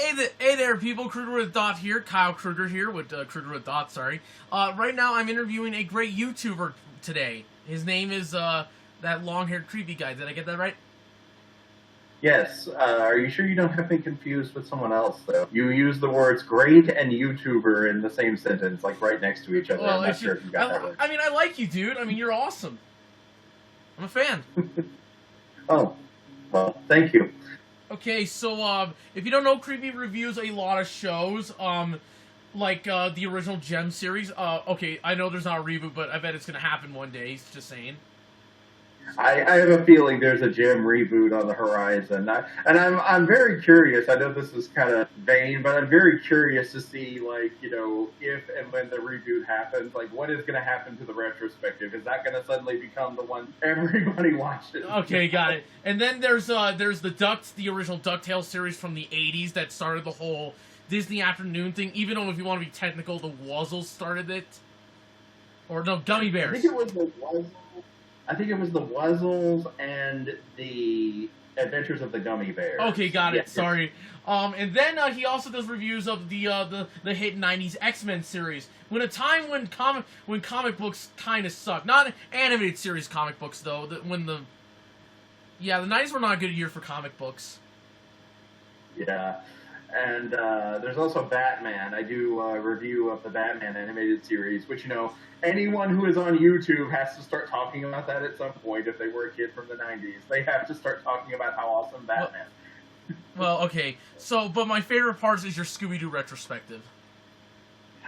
Hey there, people. Krueger with Dot here. Kyle Krueger here with Krueger with Dot. Sorry. Right now, I'm interviewing a great YouTuber today. His name is that long-haired creepy guy. Did I get that right? Yes. Are you sure you don't have me confused with someone else, though? You use the words great and YouTuber in the same sentence, like right next to each other. Well, I'm not sure if you got that right. I mean, I like you, dude. I mean, you're awesome. I'm a fan. Oh, well, thank you. Okay, so if you don't know, Creepy reviews a lot of shows, like the original Gem series. Okay, I know there's not a reboot, but I bet it's gonna happen one day. Just saying. I have a feeling there's a Gem reboot on the horizon, I'm very curious. I know this is kind of vain, but I'm very curious to see, like, you know, if and when the reboot happens, like, what is going to happen to the retrospective? Is that going to suddenly become the one everybody watches? Okay, got it. And then there's the original Ducktales series from the '80s that started the whole Disney afternoon thing. Even though, if you want to be technical, the Wuzzles started it, or no, Gummy Bears. I think it was the Wuzzles and the Adventures of the Gummy Bears. Okay, got it. Yes. Sorry. And then he also does reviews of the hit '90s X-Men series. When a time when comic books kind of sucked. Not animated series comic books though. The '90s were not a good year for comic books. Yeah. And there's also Batman. I do a review of the Batman animated series, which, you know, anyone who is on YouTube has to start talking about that at some point if they were a kid from the 90s. They have to start talking about how awesome Batman is. Well, okay. So, but my favorite part is your Scooby-Doo retrospective.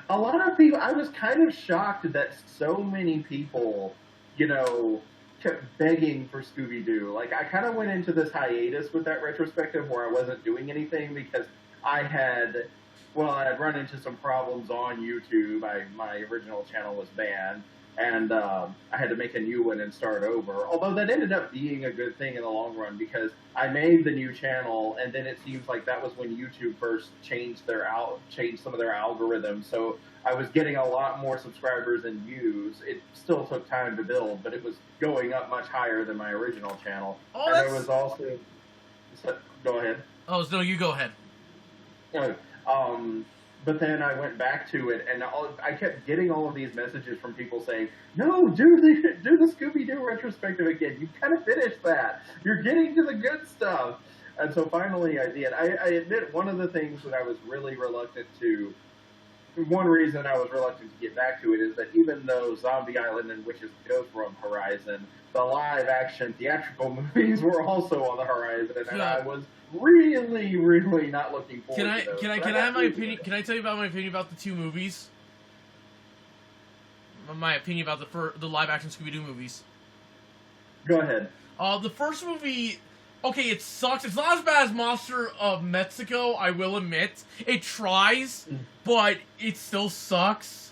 A lot of people, I was kind of shocked that so many people, you know, kept begging for Scooby-Doo. Like, I kind of went into this hiatus with that retrospective where I wasn't doing anything because I had run into some problems on YouTube. My original channel was banned, and I had to make a new one and start over. Although that ended up being a good thing in the long run because I made the new channel, and then it seems like that was when YouTube first changed some of their algorithms. So I was getting a lot more subscribers and views. It still took time to build, but it was going up much higher than my original channel. Oh, and there was also... Go ahead. Oh, no, you go ahead. But then I went back to it, and I kept getting all of these messages from people saying, "No, do the Scooby-Doo retrospective again. You kind of finished that. You're getting to the good stuff." And so finally I did. I admit one of the things that I was really reluctant to. One reason I was reluctant to get back to it is that even though Zombie Island and Witches of the Ghost were on the horizon, the live-action theatrical movies were also on the horizon, and I was really, really not looking forward to those. Can I have my opinion? Can I tell you about my opinion about the two movies? My opinion about the live-action Scooby-Doo movies. Go ahead. The first movie, okay, it sucks. It's not as bad as Monster of Mexico, I will admit. It tries, but it still sucks.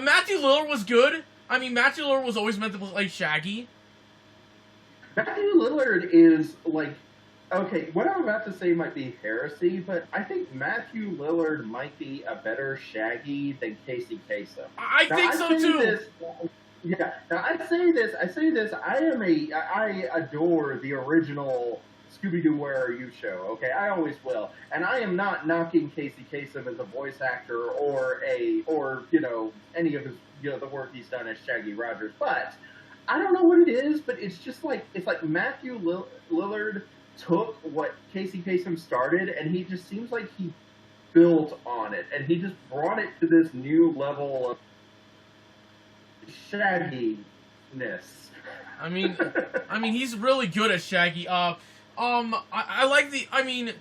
Matthew Lillard was good. I mean, Matthew Lillard was always meant to play Shaggy. Matthew Lillard is, like... Okay, what I'm about to say might be heresy, but I think Matthew Lillard might be a better Shaggy than Casey Kasem. I think so too. Yeah. Now I say this. I adore the original Scooby-Doo Where Are You show. Okay, I always will, and I am not knocking Casey Kasem as a voice actor or you know any of his the work he's done as Shaggy Rogers, but I don't know what it is, but it's just like Matthew Lillard took what Casey Kasem started, and he just seems like he built on it, and he just brought it to this new level of shagginess. I mean, he's really good at Shaggy. I like the. I mean,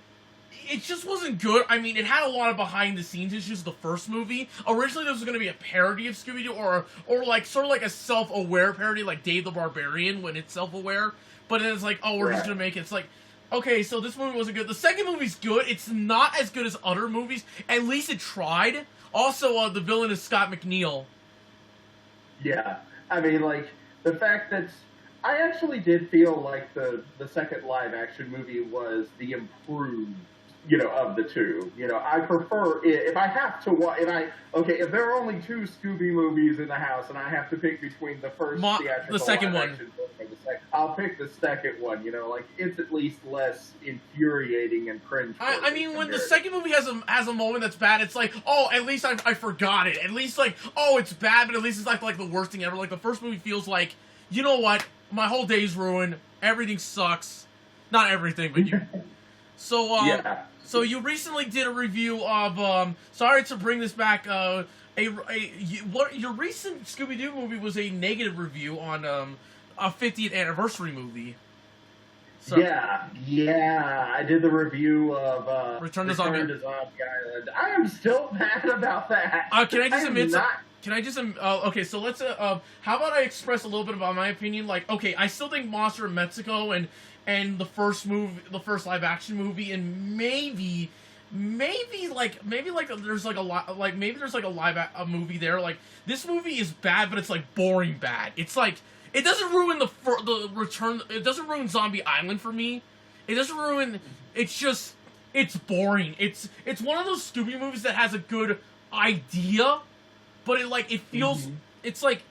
it just wasn't good. I mean, it had a lot of behind the scenes issues. The first movie originally this was going to be a parody of Scooby-Doo, or like sort of like a self-aware parody, like Dave the Barbarian when it's self-aware. But then it's like, oh, we're just going to make it. It's like, okay, so this movie wasn't good. The second movie's good. It's not as good as other movies. At least it tried. Also, the villain is Scott McNeil. Yeah. I mean, like, the fact that I actually did feel like the second live-action movie was the improved, of the two. I prefer, if I have to watch, if there are only two Scooby movies in the house and I have to pick between the first theatrical the second one. and the I'll pick the second one. You know, like it's at least less infuriating and cringe. I mean, when the second movie has a moment that's bad, it's like, oh, at least I forgot it. At least like, oh, it's bad, but at least it's not like the worst thing ever. Like the first movie feels like, you know what, my whole day's ruined. Everything sucks. Not everything, but you. So yeah. So you recently did a review of sorry to bring this back. Your recent Scooby-Doo movie was a negative review on a 50th anniversary movie. So, yeah, I did the review of Return to Zombie Island. I am still mad about that. Can I just admit? Can I just okay? So let's how about I express a little bit about my opinion? Like, okay, I still think Monster in Mexico and the first live action movie, and maybe there's like a lot, like maybe there's like a movie there. Like this movie is bad, but it's like boring bad. It's like it doesn't ruin the return. It doesn't ruin Zombie Island for me. It doesn't ruin. It's just it's boring. It's one of those Scooby movies that has a good idea, but it feels it's like.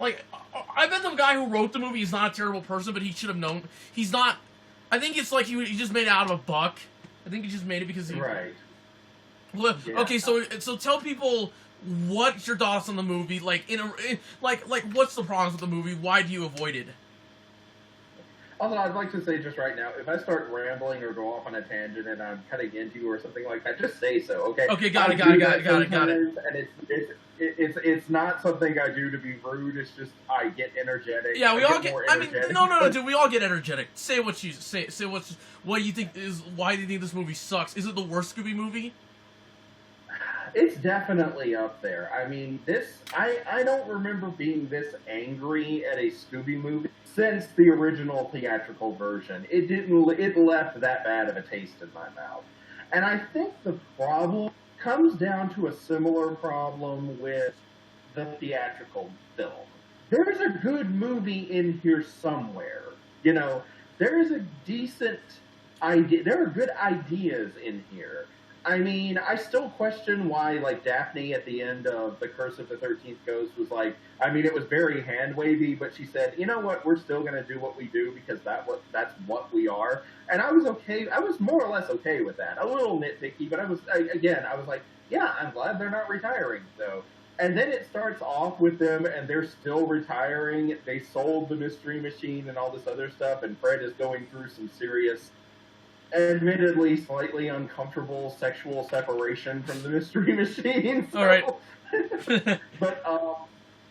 I bet the guy who wrote the movie is not a terrible person, but he should have known. He's not. I think it's like he just made it out of a buck. I think he just made it because he. Right. Well, yeah. Okay, so tell people what's your thoughts on the movie. Like what's the problems with the movie? Why do you avoid it? Also, I'd like to say just right now, if I start rambling or go off on a tangent and I'm cutting into you or something like that, just say so, okay? Okay, got it. And it's not something I do to be rude. It's just I get energetic. Yeah, we all get. I mean, no, dude. We all get energetic. Say what you say. Say what you think is. Why do you think this movie sucks? Is it the worst Scooby movie? It's definitely up there. I mean, I don't remember being this angry at a Scooby movie since the original theatrical version. It left that bad of a taste in my mouth. And I think the problem comes down to a similar problem with the theatrical film. There's a good movie in here somewhere. You know, there is a decent idea. There are good ideas in here. I mean, I still question why, like, Daphne at the end of The Curse of the 13th Ghost was like, I mean, it was very hand-wavy, but she said, you know what, we're still going to do what we do because that's what we are. And I was okay. I was more or less okay with that. A little nitpicky, but I was like, yeah, I'm glad they're not retiring, though. And then it starts off with them, and they're still retiring. They sold the Mystery Machine and all this other stuff, and Fred is going through some serious, admittedly slightly uncomfortable sexual separation from the Mystery Machine. So. All right. But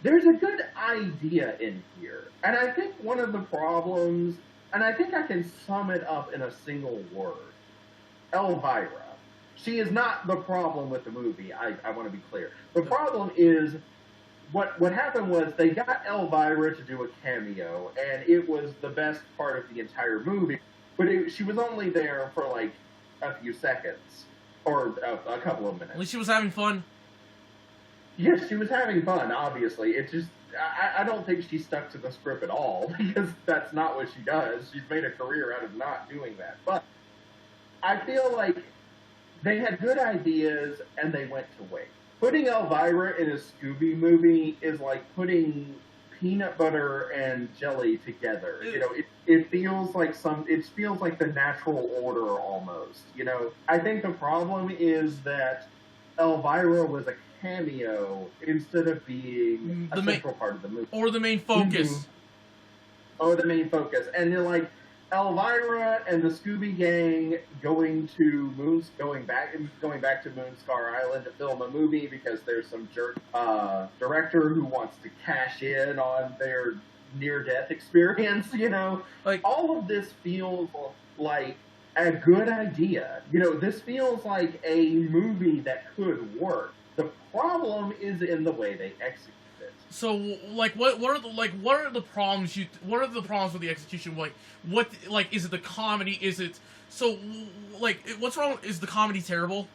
there's a good idea in here. And I think one of the problems, and I think I can sum it up in a single word, Elvira. She is not the problem with the movie, I want to be clear. The problem is, what happened was they got Elvira to do a cameo, and it was the best part of the entire movie. But she was only there for like a few seconds, or a couple of minutes. At least she was having fun. Yes, she was having fun, obviously. It's just, I don't think she stuck to the script at all, because that's not what she does. She's made a career out of not doing that. But I feel like they had good ideas, and they went to waste. Putting Elvira in a Scooby movie is like putting peanut butter and jelly together. You know, it feels like the natural order almost. You know, I think the problem is that Elvira was a cameo instead of being a central part of the movie. Or the main focus. Mm-hmm. Or the main focus. And you're like, Elvira and the Scooby Gang going back to Moonscar Island to film a movie because there's some jerk director who wants to cash in on their near-death experience, you know? Like, all of this feels like a good idea. You know, this feels like a movie that could work. The problem is in the way they execute it. So, like, what are the problems with the execution? Like, is it the comedy? Is it so? Like, what's wrong? Is the comedy terrible?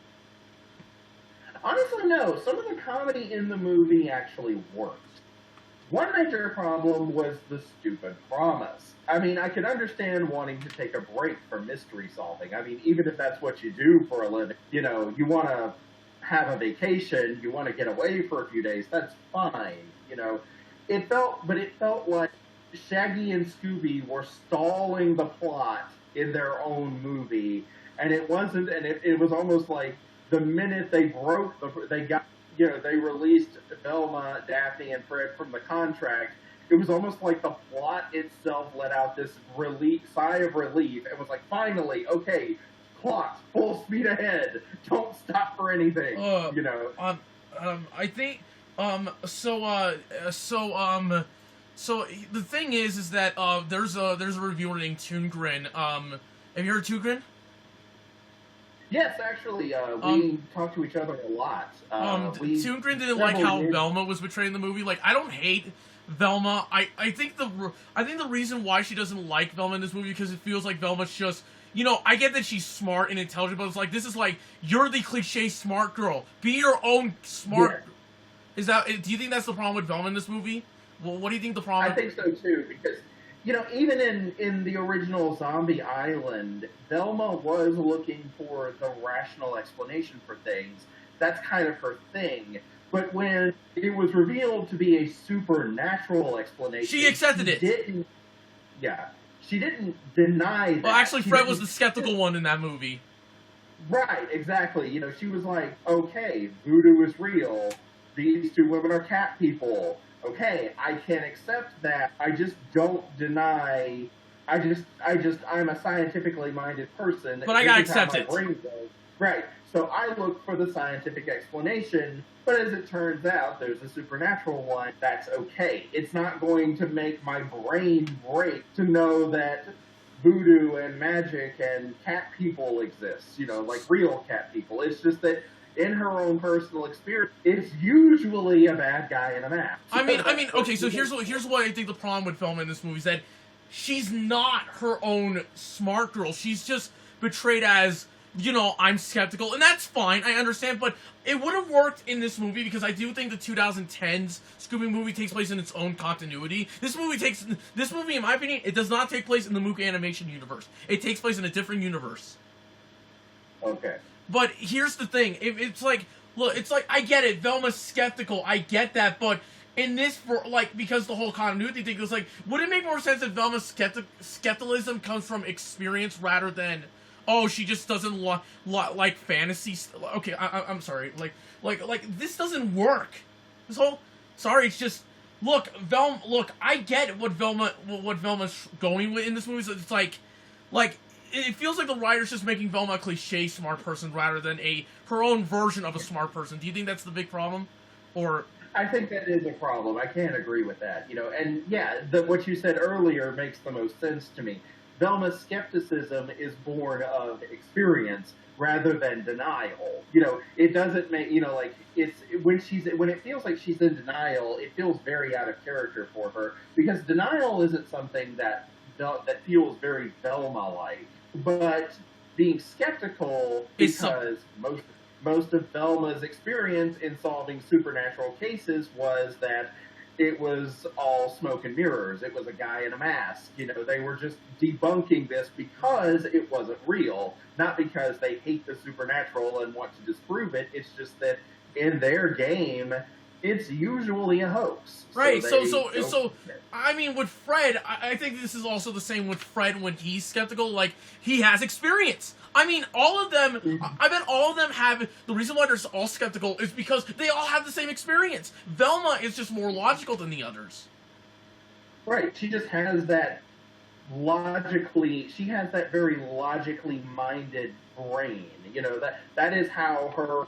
Honestly, no. Some of the comedy in the movie actually worked. One major problem was the stupid promise. I mean, I can understand wanting to take a break from mystery solving. I mean, even if that's what you do for a living, you know, you want to have a vacation, you want to get away for a few days, that's fine. You know, it felt like Shaggy and Scooby were stalling the plot in their own movie, and it wasn't, and it was almost like the minute they they released Velma, Daphne, and Fred from the contract, it was almost like the plot itself let out this sigh of relief. It was like, finally, okay, clocks, full speed ahead. Don't stop for anything. I think, so the thing is that, there's a reviewer named Toongren. Have you heard of Toongren? Yes, actually, we talk to each other a lot. Toongren didn't like how Velma was portrayed in the movie. Like, I don't hate Velma. I think the reason why she doesn't like Velma in this movie because it feels like Velma's just, I get that she's smart and intelligent, but it's like, this is like, you're the cliche smart girl. Be your own smart. Yeah. Do you think that's the problem with Velma in this movie? Well, what do you think the problem? I think so too, because even in the original Zombie Island, Velma was looking for the rational explanation for things. That's kind of her thing. But when it was revealed to be a supernatural explanation, she accepted it. She didn't deny that. Well, actually, Fred was the skeptical one in that movie. Right, exactly. She was like, okay, voodoo is real. These two women are cat people. Okay, I can accept that. I just don't deny. I'm a scientifically minded person. But I gotta accept it. Right. So I look for the scientific explanation, but as it turns out, there's a supernatural one. That's okay. It's not going to make my brain break to know that voodoo and magic and cat people exist, like real cat people. It's just that in her own personal experience, it's usually a bad guy in a mask. I mean, okay, so here's what I think the problem with Velma in this movie is that she's not her own smart girl. She's just portrayed as, I'm skeptical, and that's fine, I understand, but it would have worked in this movie because I do think the 2010s Scooby movie takes place in its own continuity. This movie, in my opinion, it does not take place in the Mook animation universe. It takes place in a different universe. Okay. But here's the thing, it's like, I get it, Velma's skeptical, I get that, but in this, because the whole continuity thing was like, would it make more sense if Velma's skepticism comes from experience rather than, she just doesn't like fantasy. Okay, I'm sorry. Like this doesn't work. It's just Velma. Look, I get what Velma's going with in this movie. So it's like it feels like the writer's just making Velma a cliche smart person rather than her own version of a smart person. Do you think that's the big problem, or? I think that is a problem. I can't agree with that. And yeah, what you said earlier makes the most sense to me. Velma's skepticism is born of experience rather than denial. It doesn't make, it's when it feels like she's in denial, it feels very out of character for her because denial isn't something that feels very Velma-like. But being skeptical, because most of Velma's experience in solving supernatural cases was that it was all smoke and mirrors. It was a guy in a mask. They were just debunking this because it wasn't real, not because they hate the supernatural and want to disprove it. It's just that in their game, it's usually a hoax. Right. So I mean, with Fred, I think this is also the same with Fred when he's skeptical. Like, he has experience. I mean, all of them, I bet all of them have, the reason why they're all skeptical is because they all have the same experience. Velma is just more logical than the others. Right, she just has that very logically minded brain. That is how her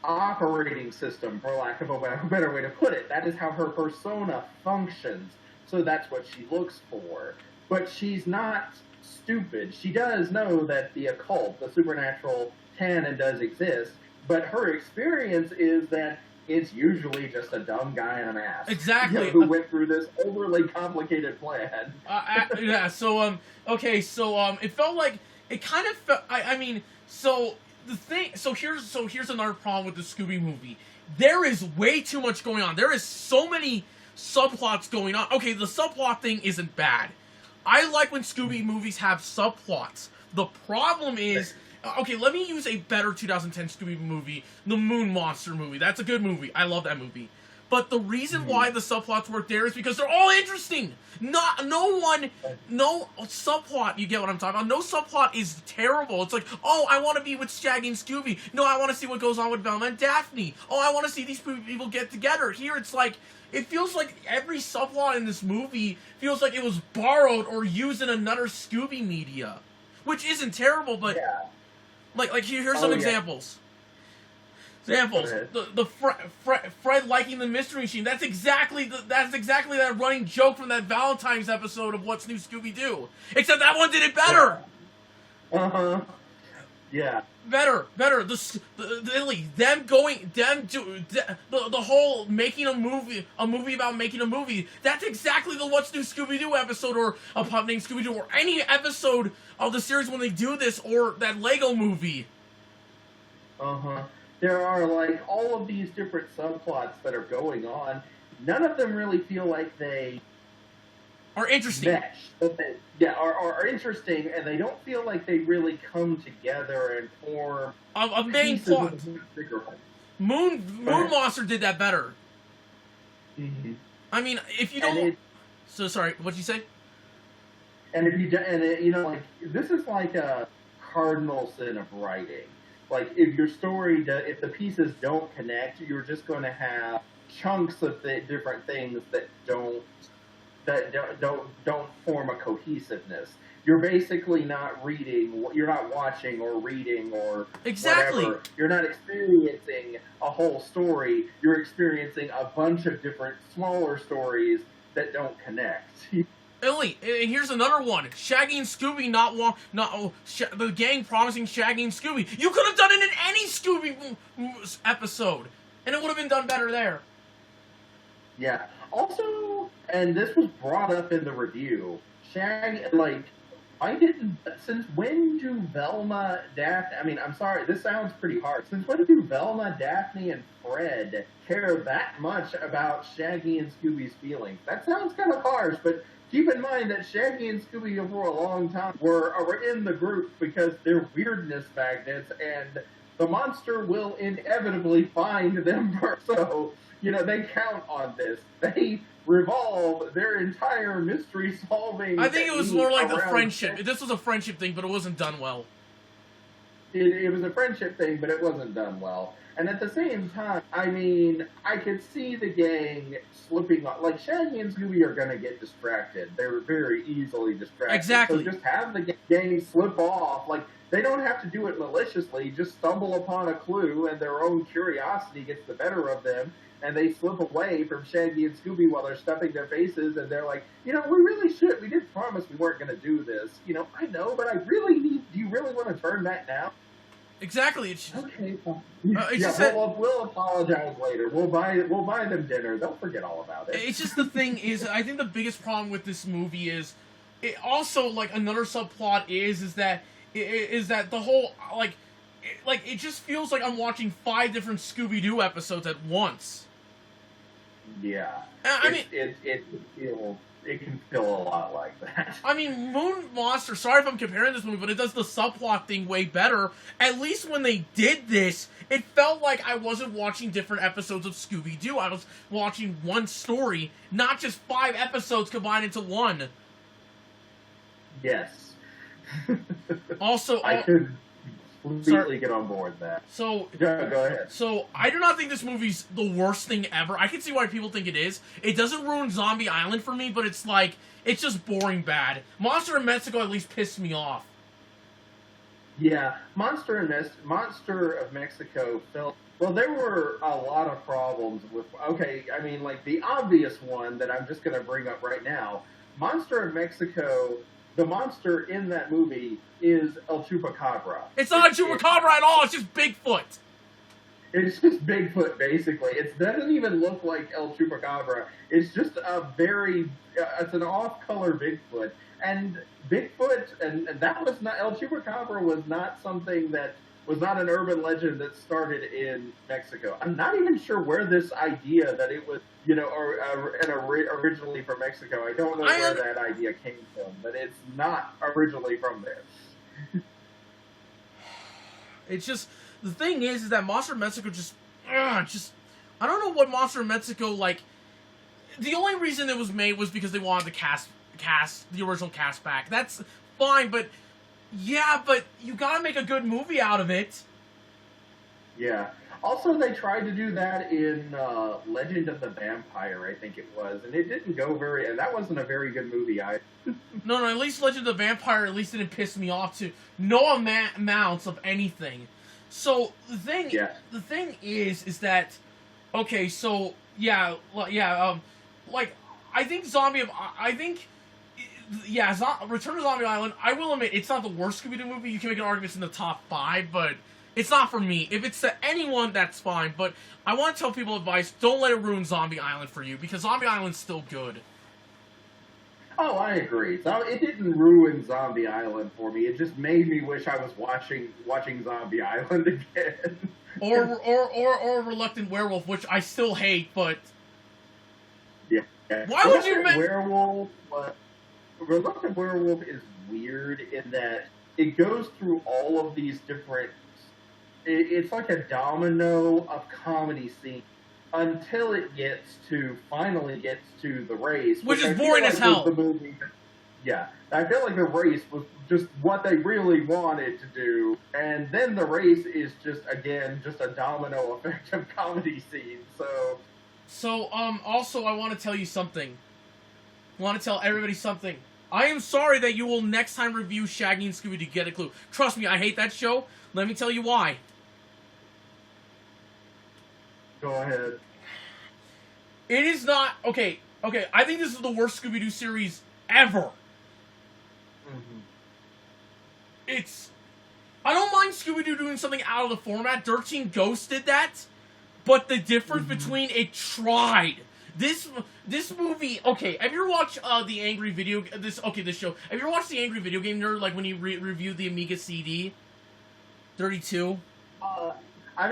operating system, for lack of a better way to put it, that is how her persona functions. So that's what she looks for. But she's not stupid. She does know that the occult, the supernatural, can and does exist, but her experience is that it's usually just a dumb guy in a mask. Exactly. Who went through this overly complicated plan. Yeah, so, okay, so, it felt like, it kind of felt, here's another problem with the Scooby movie. There is way too much going on. There is so many subplots going on. Okay, the subplot thing isn't bad. I like when Scooby movies have subplots. The problem is, okay, let me use a better 2010 Scooby movie, the Moon Monster movie. That's a good movie. I love that movie. But the reason why the subplots work there is because they're all interesting. No subplot, you get what I'm talking about? No subplot is terrible. It's like, oh, I want to be with Shaggy and Scooby. No, I want to see what goes on with Velma and Daphne. Oh, I want to see these people get together. Here, it's like, it feels like every subplot in this movie feels like it was borrowed or used in another Scooby media. Which isn't terrible, but, like here's some examples. Examples. The Fred liking the Mystery Machine. That's exactly that running joke from that Valentine's episode of What's New Scooby-Doo. Except that one did it better. Yeah. Better. The whole making a movie about making a movie. That's exactly the What's New Scooby-Doo episode, or A Pup Named Scooby-Doo, or any episode of the series when they do this, or that Lego movie. There are, like, all of these different subplots that are going on. None of them really feel like they are interesting. Mesh. Are interesting, and they don't feel like they really come together and form a main plot. Moon Monster did that better. I mean, if you don't... So, sorry, what'd you say? And if you like, this is like a cardinal sin of writing. Like, if your story, if the pieces don't connect, you're just going to have chunks of different things that don't form a cohesiveness. You're basically not reading, you're not watching or reading or whatever. You're not experiencing a whole story. You're experiencing a bunch of different smaller stories that don't connect. Ellie, here's another one. Shaggy and Scooby the gang promising Shaggy and Scooby. You could have done it in any Scooby episode, and it would have been done better there. Yeah. Also, and this was brought up in the review, Shaggy, like, since when do Velma, Daphne, I mean, I'm sorry, this sounds pretty harsh. Since when do Velma, Daphne, and Fred care that much about Shaggy and Scooby's feelings? That sounds kind of harsh, but keep in mind that Shaggy and Scooby for a long time were in the group because they're weirdness magnets, and the monster will inevitably find them first. So, they count on this. They revolve their entire mystery-solving... I think it was more like the friendship. This was a friendship thing, but it wasn't done well. It was a friendship thing, but it wasn't done well. And at the same time, I mean, I could see the gang slipping off. Like, Shaggy and Scooby are going to get distracted. They're very easily distracted. Exactly. So just have the gang slip off. Like, they don't have to do it maliciously. Just stumble upon a clue, and their own curiosity gets the better of them, and they slip away from Shaggy and Scooby while they're stuffing their faces, and they're like, we really should. We did promise we weren't going to do this. I know, but I really need... Do you really want to turn that now? Exactly. It's just, okay. We'll apologize later. We'll buy them dinner. They'll forget all about it. It's just the thing is, I think the biggest problem with this movie is, it also, like, another subplot is that the whole, it just feels like I'm watching 5 different Scooby-Doo episodes at once. Yeah. It can feel a lot like that. I mean, Moon Monster, sorry if I'm comparing this movie, but it does the subplot thing way better. At least when they did this, it felt like I wasn't watching different episodes of Scooby-Doo. I was watching one story, not just 5 episodes combined into one. Yes. Also, I could completely get on board with that. So, go ahead. So, I do not think this movie's the worst thing ever. I can see why people think it is. It doesn't ruin Zombie Island for me, but it's just boring bad. Monster in Mexico at least pissed me off. Yeah, Monster of Mexico felt... Well, there were a lot of problems with... Okay, I mean, like, the obvious one that I'm just going to bring up right now, Monster of Mexico... The monster in that movie is El Chupacabra. It's not a Chupacabra at all. It's just Bigfoot. It's just Bigfoot, basically. It doesn't even look like El Chupacabra. It's just it's an off-color Bigfoot. And Bigfoot, and that was not, El Chupacabra was not something that was not an urban legend that started in Mexico. I'm not even sure where this idea that it was, originally from Mexico. I don't know where that idea came from, but it's not originally from there. It's just, the thing is that Monster of Mexico just I don't know what Monster in Mexico, like, the only reason it was made was because they wanted to cast the original cast back. That's fine, but yeah, but you gotta make a good movie out of it. Yeah. Also, they tried to do that in Legend of the Vampire, I think it was, and it didn't go very. And that wasn't a very good movie either. No, at least Legend of the Vampire at least didn't piss me off to no amounts of anything. So the thing is that okay, so yeah, like I think Return to Zombie Island. I will admit it's not the worst Scooby-Doo movie. You can make an argument it's in the top 5, but it's not for me. If it's to anyone, that's fine. But I want to tell people advice: don't let it ruin Zombie Island for you, because Zombie Island's still good. Oh, I agree. So it didn't ruin Zombie Island for me. It just made me wish I was watching Zombie Island again. or Reluctant Werewolf, which I still hate, but yeah. Why would you make Reluctant Werewolf is weird in that it goes through all of these different. It's like a domino of comedy scenes until it finally gets to the race, which is boring as hell. The movie. Yeah, I feel like the race was just what they really wanted to do, and then the race is just a domino effect of comedy scenes. So also I want to tell you something. I want to tell everybody something. I am sorry that you will next time review Shaggy and Scooby to get a clue. Trust me, I hate that show. Let me tell you why. Go ahead. It is not... Okay, I think this is the worst Scooby-Doo series ever. Mm-hmm. It's... I don't mind Scooby-Doo doing something out of the format. 13 Ghosts did that. But the difference between it tried... This movie... Okay, have you ever watched the Angry Video... This show. Have you ever watched the Angry Video Game Nerd, like when he reviewed the Amiga CD? 32? I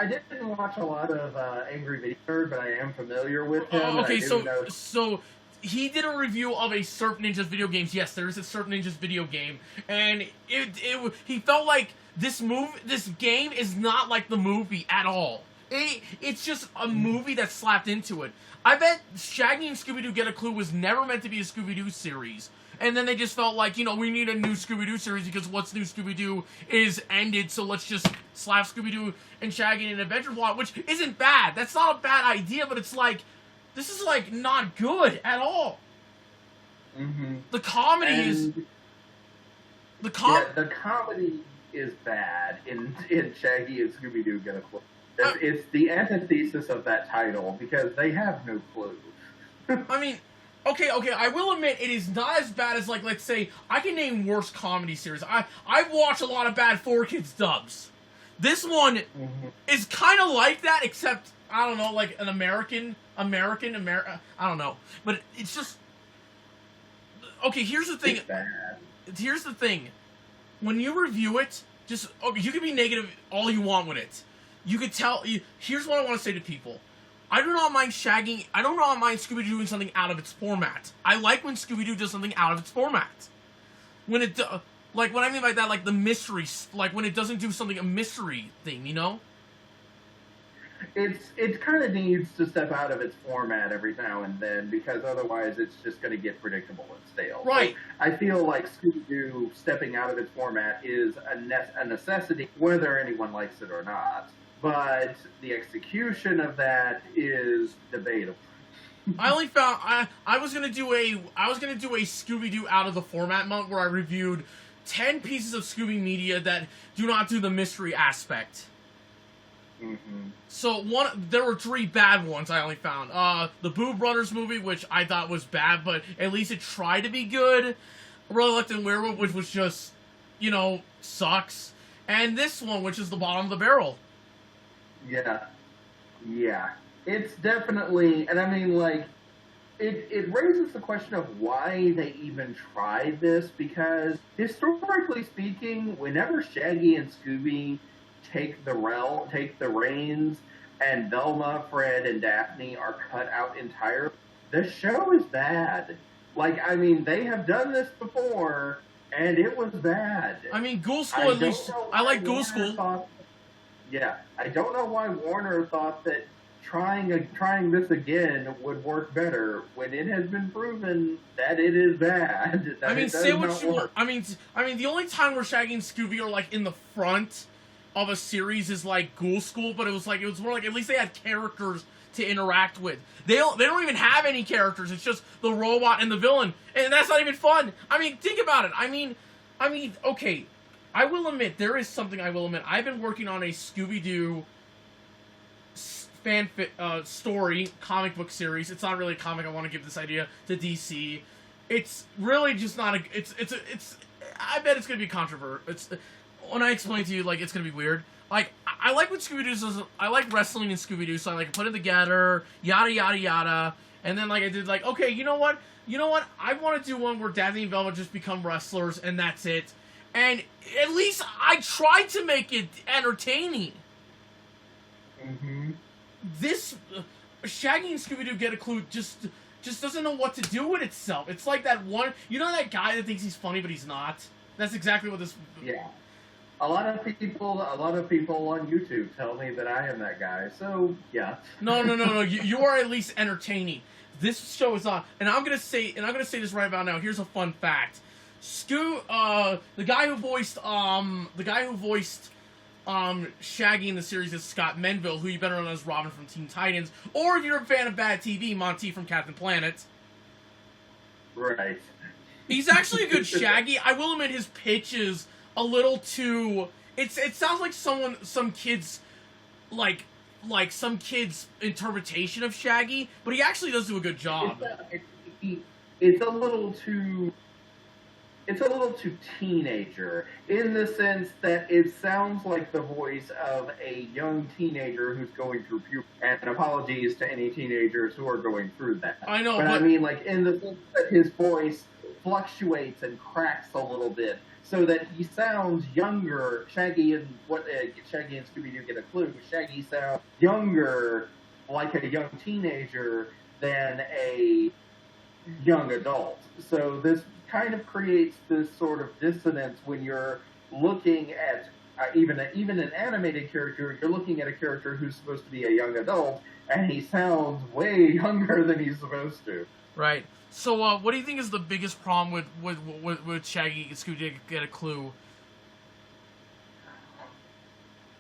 didn't watch a lot of Angry Video Nerd, but I am familiar with him. Okay, so he did a review of a Surf Ninjas video games. Yes, there is a Surf Ninjas video game, and he felt like this game is not like the movie at all. It's just a movie that's slapped into it. I bet Shaggy and Scooby-Doo Get a Clue was never meant to be a Scooby-Doo series. And then they just felt like, we need a new Scooby-Doo series because what's new Scooby-Doo is ended, so let's just slap Scooby-Doo and Shaggy in an adventure plot, which isn't bad. That's not a bad idea, but it's like, this is like not good at all. Mm-hmm. The comedy the comedy is bad in Shaggy and Scooby-Doo Get a Clue. It's the antithesis of that title because they have no clue. I mean... Okay, I will admit it is not as bad as, like, let's say, I can name worse comedy series. I've watched a lot of bad 4Kids dubs. This one is kind of like that, except, I don't know, like an American, I don't know. But it's just... Okay, here's the thing. Here's the thing. When you review it, you can be negative all you want with it. You could tell... Here's what I want to say to people. I do not mind Scooby-Doo doing something out of its format. I like when Scooby-Doo does something out of its format. When it, like, what I mean by that, like, the mystery, like, when it doesn't do something, a mystery thing, It kind of needs to step out of its format every now and then, because otherwise it's just going to get predictable and stale. Right. So I feel like Scooby-Doo stepping out of its format is a necessity, whether anyone likes it or not. But the execution of that is debatable. I only found I was gonna do a Scooby-Doo out of the format month where I reviewed 10 pieces of Scooby media that do not do the mystery aspect. Mm-hmm. So there were 3 bad ones I only found. The Boo Brothers movie, which I thought was bad, but at least it tried to be good. Reluctant Werewolf, which was just, sucks. And this one, which is the bottom of the barrel. Yeah. It's definitely, and I mean, like, it raises the question of why they even tried this, because historically speaking, whenever Shaggy and Scooby take the reins and Velma, Fred, and Daphne are cut out entirely, the show is bad. Like, I mean, they have done this before, and it was bad. I mean, Ghoul School, I like Ghoul School. I don't know why Warner thought that trying this again would work better when it has been proven that it is bad. I mean, say what you want. I mean, the only time where Shaggy and Scooby are like in the front of a series is like Ghoul School, but it was more like at least they had characters to interact with. They don't even have any characters. It's just the robot and the villain, and that's not even fun. I mean, think about it. I mean, okay, I will admit there is something I will admit. I've been working on a Scooby-Doo story comic book series. It's not really a comic. I want to give this idea to DC. It's really just not a. It's. I bet it's gonna be controversial. When I explain to you, like, it's gonna be weird. Like, I like what Scooby-Doo does. I like wrestling in Scooby-Doo, so I like put it together, yada yada yada. And then like I did like, okay, you know what? I want to do one where Daphne and Velma just become wrestlers, and that's it. And at least I tried to make it entertaining. Mm-hmm. This Shaggy and Scooby-Doo Get a Clue just doesn't know what to do with itself. It's like that one, that guy that thinks he's funny but he's not. That's exactly what this. Yeah. A lot of people on YouTube tell me that I am that guy. So yeah. No. You are at least entertaining. This show is on, and I'm gonna say this right about now. Here's a fun fact: the guy who voiced Shaggy in the series is Scott Menville, who you better know as Robin from Teen Titans, or if you're a fan of bad TV, Monty from Captain Planet. Right. He's actually a good Shaggy. I will admit his pitch is a little too. It sounds like some kid's interpretation of Shaggy, but he actually does do a good job. It's a little too teenager in the sense that it sounds like the voice of a young teenager who's going through puberty. And apologies to any teenagers who are going through that. I know, but I mean, like, in the sense that his voice fluctuates and cracks a little bit, so that he sounds younger. Shaggy and Scooby-Doo Get a Clue. Shaggy sounds younger, like a young teenager, than a young adult. So this kind of creates this sort of dissonance when you're looking at even an animated character. You're looking at a character who's supposed to be a young adult, and he sounds way younger than he's supposed to. Right. So, what do you think is the biggest problem with Shaggy and Scooby-Doo Get a Clue?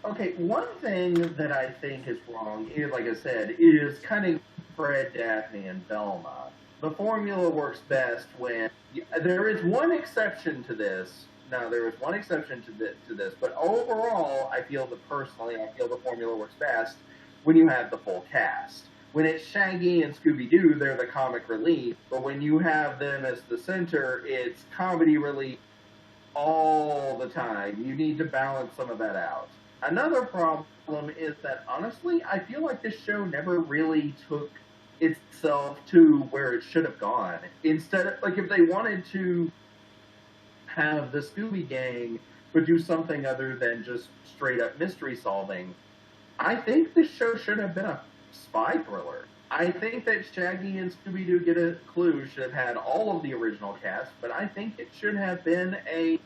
Okay, one thing that I think is wrong, like I said, is kind of Fred, Daphne, and Velma. The formula works best when there is one exception to this. Now, there is one exception to this, but overall, I feel the formula works best when you have the full cast. When it's Shaggy and Scooby-Doo, they're the comic relief, but when you have them as the center, it's comedy relief all the time. You need to balance some of that out. Another problem is that, honestly, I feel like this show never really took itself to where it should have gone. Instead of, like, if they wanted to have the Scooby Gang but do something other than just straight-up mystery solving, I think this show should have been a spy thriller. I think that Shaggy and Scooby-Doo Get a Clue should have had all of the original cast, but I think it should have been an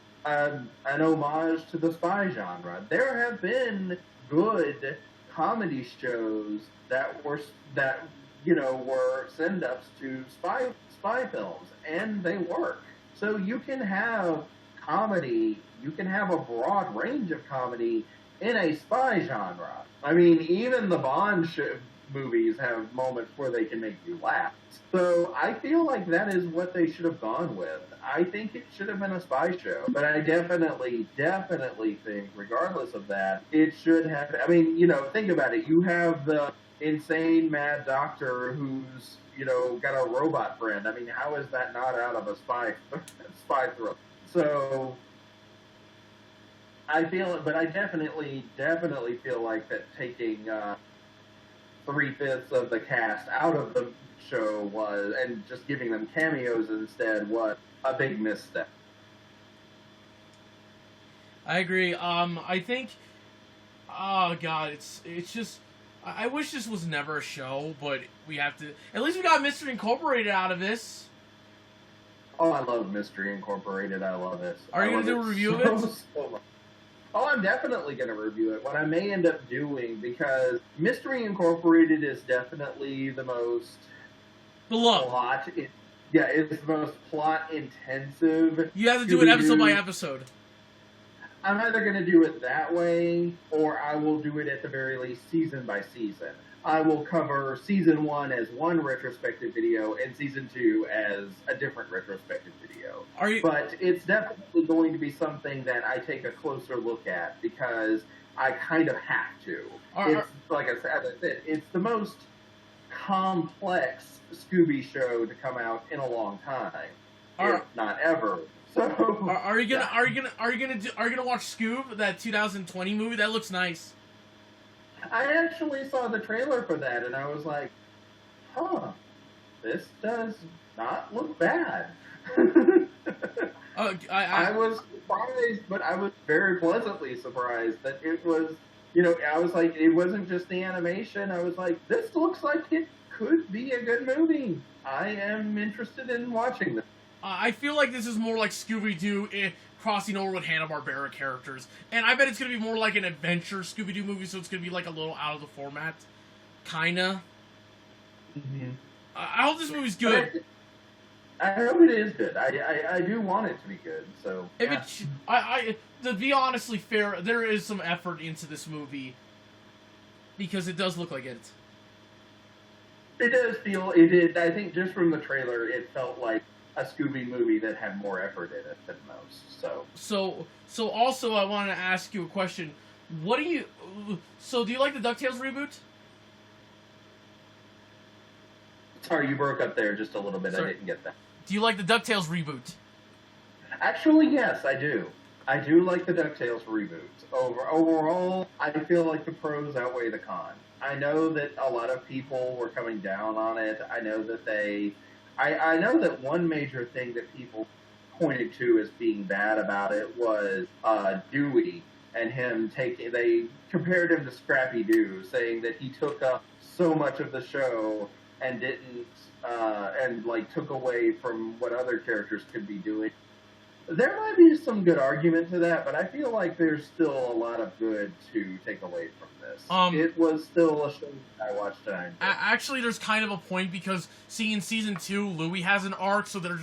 homage to the spy genre. There have been good comedy shows that were send-ups to spy films, and they work. So you can have comedy, you can have a broad range of comedy in a spy genre. I mean, even the Bond movies have moments where they can make you laugh. So I feel like that is what they should have gone with. I think it should have been a spy show, but I definitely think, regardless of that, it should have. I mean, think about it. You have the insane mad doctor who's, got a robot friend. I mean, how is that not out of a spy thriller? So I definitely feel like that taking 3/5 of the cast out of the show and just giving them cameos instead was a big misstep. I agree. I think, oh god, it's just, I wish this was never a show, but we have to, at least we got Mystery Incorporated out of this. Oh, I love Mystery Incorporated. I love it. Are you going to do a review of it? So much. Oh, I'm definitely going to review it. What I may end up doing, because Mystery Incorporated is definitely the most Beloved. It's the most plot intensive. You have to do it episode by episode. I'm either going to do it that way, or I will do it at the very least season by season. I will cover season 1 as one retrospective video and season 2 as a different retrospective video. But it's definitely going to be something that I take a closer look at because I kind of have to. Like I said, it's the most complex Scooby show to come out in a long time, if not ever. So are you gonna watch Scoob, that 2020 movie? That looks nice. I actually saw the trailer for that, and I was like, huh, this does not look bad. I was surprised, but I was very pleasantly surprised that it was, I was like, it wasn't just the animation. I was like, this looks like it could be a good movie. I am interested in watching this. I feel like this is more like Scooby-Doo crossing over with Hanna-Barbera characters. And I bet it's going to be more like an adventure Scooby-Doo movie, so it's going to be like a little out of the format. Kinda. Mm-hmm. I hope this movie's good. I hope it is good. I do want it to be good, so... Yeah. To be honestly fair, there is some effort into this movie. Because it does look like it. It does feel... It did. I think just from the trailer, it felt like a Scooby movie that had more effort in it than most. So also I want to ask you a question. Do you like the Ducktales reboot? Sorry, you broke up there just a little bit. Sorry. I didn't get that. Do you like the Ducktales reboot? Actually, yes, I do. I do like the Ducktales reboot. Overall, I feel like the pros outweigh the cons. I know that a lot of people were coming down on it. I know that I know that one major thing that people pointed to as being bad about it was Dewey and him they compared him to Scrappy-Doo, saying that he took up so much of the show and didn't, took away from what other characters could be doing. There might be some good argument to that, but I feel like there's still a lot of good to take away from this. It was still a show that I watched time. Actually, there's kind of a point, because in season 2, Louie has an arc, so there's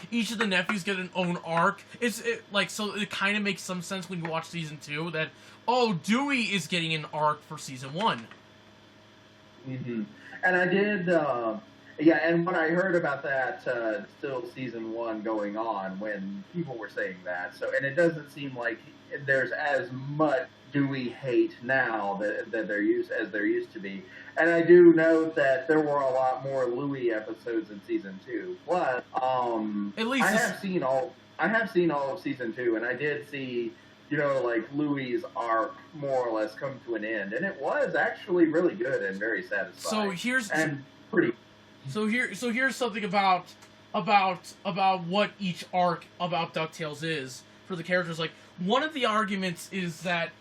each of the nephews get an own arc. So it kind of makes some sense when you watch season 2 that, Dewey is getting an arc for season 1. Mm-hmm. And I did, and when I heard about that, still season 1 going on, when people were saying that, and it doesn't seem like there's as much Dewey hate now that there used to be. And I do note that there were a lot more Louie episodes in season 2. Plus, at least I have seen all of season 2, and I did see, Louie's arc more or less come to an end, and it was actually really good and very satisfying. So here's something about what each arc about DuckTales is for the characters. Like, one of the arguments is that